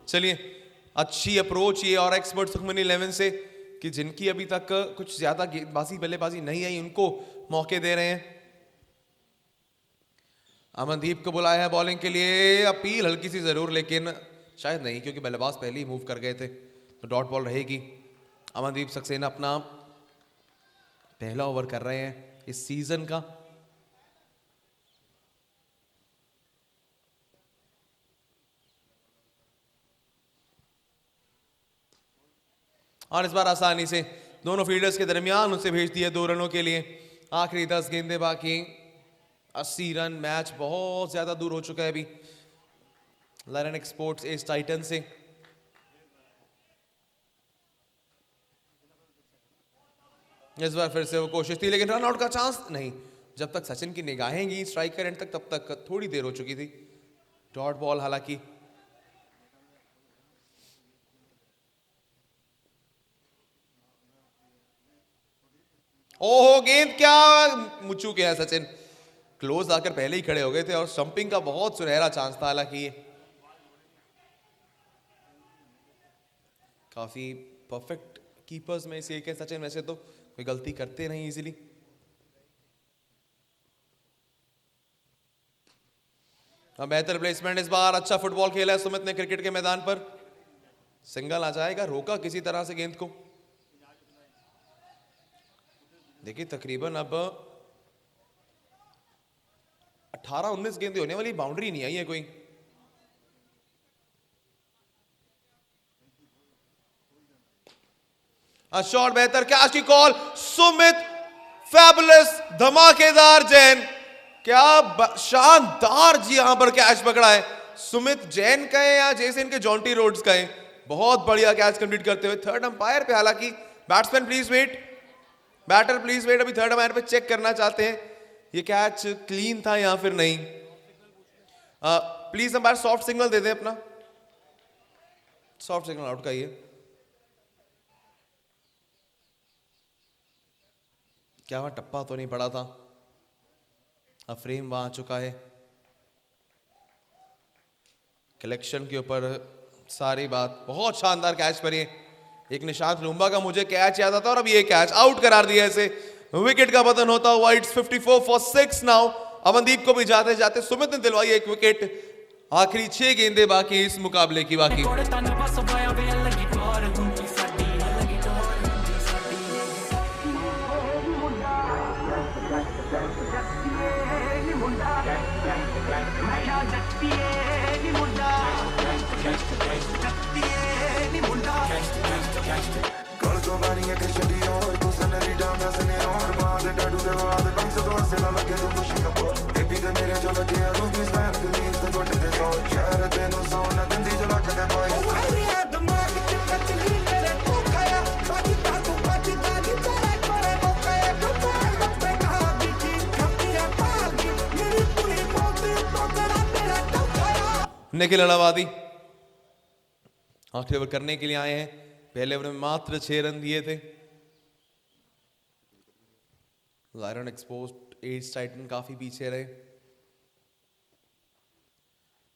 चलिए अच्छी अप्रोच ये और एक्सपर्ट सुखमन 11 से कि जिनकी अभी तक कुछ ज्यादा गेंदबाजी बल्लेबाजी नहीं आई उनको मौके दे रहे हैं। अमनदीप को बुलाया है बॉलिंग के लिए, अपील हल्की सी जरूर, लेकिन शायद नहीं क्योंकि बल्लेबाज पहले ही मूव कर गए थे, तो डॉट बॉल रहेगी। अमनदीप सक्सेना अपना पहला ओवर कर रहे हैं इस सीजन का। और इस बार आसानी से दोनों फील्डर्स के दरमियान उसे भेज दिया 2 रनों के लिए। आखिरी 10 गेंदे बाकी, 80 रन। मैच बहुत ज्यादा दूर हो चुका है अभी ललन एक्सपोर्ट्स एस टाइटन से। इस बार फिर से वो कोशिश थी, लेकिन रन आउट का चांस नहीं। जब तक सचिन की निगाहें गई स्ट्राइकर एंड तक, तब तक थोड़ी देर हो चुकी थी। डॉट बॉल हालांकि ओहो, गेंद क्या मुच्चू के है सचिन, क्लोज आकर पहले ही खड़े हो गए थे और स्टंपिंग का बहुत सुनहरा चांस था। हालांकि काफी परफेक्ट कीपर्स में से एक है सचिन, वैसे तो कोई गलती करते नहीं इजीली। बेहतर प्लेसमेंट इस बार, अच्छा फुटबॉल खेला है सुमित ने क्रिकेट के मैदान पर। सिंगल आ जाएगा, रोका किसी तरह से गेंद को। देखिए तकरीबन अब 18-19 गेंदें होने वाली, बाउंड्री नहीं आई है कोई। शॉट बेहतर, कैच की कॉल, सुमित फैबुलस, धमाकेदार जैन, क्या शानदार जी यहां पर कैच पकड़ा है। सुमित जैन का है या जैसे इनके जॉन्टी रोड्स का है, बहुत बढ़िया कैच कंप्लीट करते हुए। थर्ड अंपायर पे, हालांकि batsman please wait, batter please wait, अभी थर्ड अंपायर पे चेक करना चाहते हैं ये कैच क्लीन था या फिर नहीं। प्लीज अंपायर सॉफ्ट सिग्नल दे दें अपना, सॉफ्ट सिग्नल आउट का ही है। क्या वहां टप्पा तो नहीं पड़ा था? अब फ्रेम वहां आ चुका है। कलेक्शन के ऊपर सारी बात, बहुत शानदार कैच पर ये। एक निशांत लूम्बा का मुझे कैच याद आता और अब ये कैच आउट करार दिया इसे। विकेट का पतन होता हुआ, इट्स 54 for 6 नाउ। अमनदीप को भी जाते जाते सुमित ने दिलवाई एक विकेट। आखिरी 6 गेंदे बाकी इस मुकाबले की बाकी। गल तो बानी है छड़ी और तू सनरी डांगा सने और बाद डाडू दे बाद बंस तो से ना लगे तो खुशी का बोल बेबी ते मेरे जो लगे रूह की स्मैन कलीन तो गोट दे सो शहर तेनू सोना गंदी जो लग दे बॉय मेरी दिमाग च कचली मेरे को खाया बाकी ताकू बाकी दादी तेरे कोरे बोकाया तो पे कहा दी चीज खपती है पागी मेरी पूरी मौत तो तेरा मेरा तो खाया। निखिल अलाहाबादी आखिरी ओवर करने के लिए आए हैं। पहले ओवर में मात्र 6 रन दिए थे। लायरन एक्सपोज्ड एज टाइटन काफी पीछे रहे।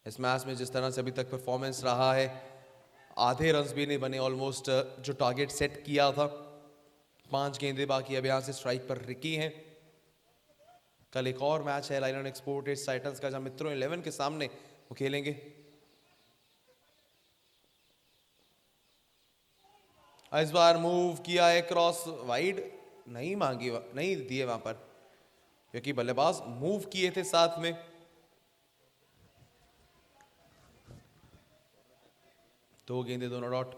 इस मैच में जिस तरह से अभी तक परफॉर्मेंस रहा है, आधे रन्स भी नहीं बने ऑलमोस्ट जो टारगेट सेट किया था। 5 गेंदें बाकी अब यहां से स्ट्राइक पर रिकी हैं। कल एक और मैच है लायरन एक्सपोर्ट एज टाइटन्स का, जहां मित्रों 11 के सामने वो खेलेंगे। इस बार मूव किया है क्रॉस वाइड, नहीं मांगी, नहीं दिए वहां पर, क्योंकि बल्लेबाज मूव किए थे साथ में। दो गेंदे दोनों डॉट।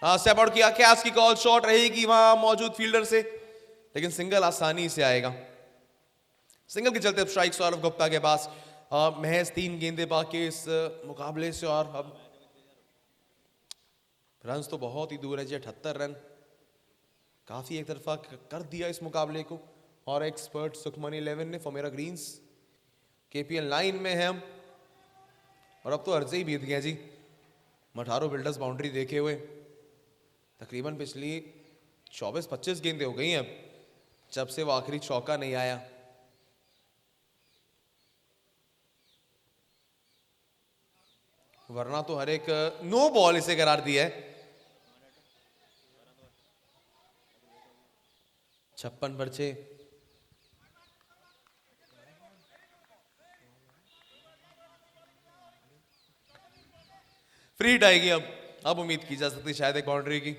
स्टेप आउट किया, कैच की कॉल, शॉट रहेगी वहां मौजूद फील्डर से, लेकिन सिंगल आसानी से आएगा। सिंगल के चलते अब स्ट्राइक सौरव गुप्ता के पास। महज 3 गेंदे बाकी इस मुकाबले से, और अब रन तो बहुत ही दूर है जी, 78 रन काफी एक तरफा कर दिया इस मुकाबले को। और एक्सपर्ट सुखमनी 11 ने फॉर्मेरा ग्रीन्स KPL 9 में है हम, और अब तो अर्जे ही बीत गया जी। मठारो बिल्डर्स बाउंड्री देखे हुए तकरीबन पिछली 24-25 गेंदें हो गई हैं अब, जब से वो आखिरी चौका नहीं आया। वरना तो हर एक नो बॉल इसे करार दिया है। 56 पर 6। फ्री हिट आएगी अब उम्मीद की जा सकती शायद एक बाउंड्री की।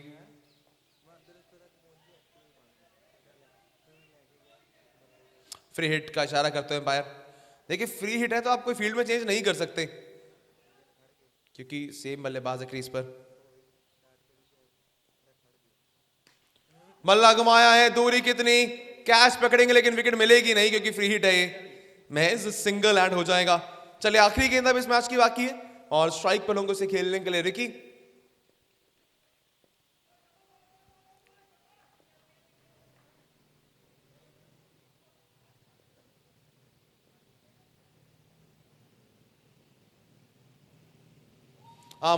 फ्री हिट का इशारा करते हुए एम्पायर। देखिए फ्री हिट है तो आप कोई फील्ड में चेंज नहीं कर सकते, क्योंकि सेम बल्लेबाज है क्रीज पर। मल्ला घुमाया है, दूरी कितनी, कैच पकड़ेंगे लेकिन विकेट मिलेगी नहीं, क्योंकि फ्री हिट है ये, महज सिंगल हैंड हो जाएगा। चलिए आखिरी गेंद अब इस मैच की बाकी है, और स्ट्राइक पर लोगों से खेलने के लिए रिकी।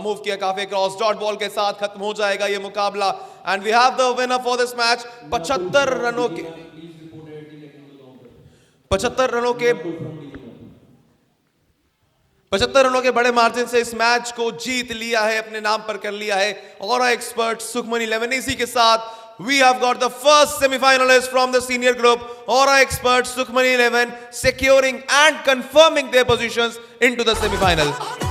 मूव किया काफी क्रॉस, डॉट बॉल के साथ खत्म हो जाएगा ये मुकाबला। And we have the winner for this match. 75 रनों के 75 रनों के बड़े मार्जिन से इस मैच को जीत लिया है, अपने नाम पर कर लिया है ऑरा एक्सपर्ट सुखमनी 11। इसी के साथ we have got the first semifinalist from the senior group, ऑरा expert Sukhmani 11, securing and confirming their positions into the semifinals.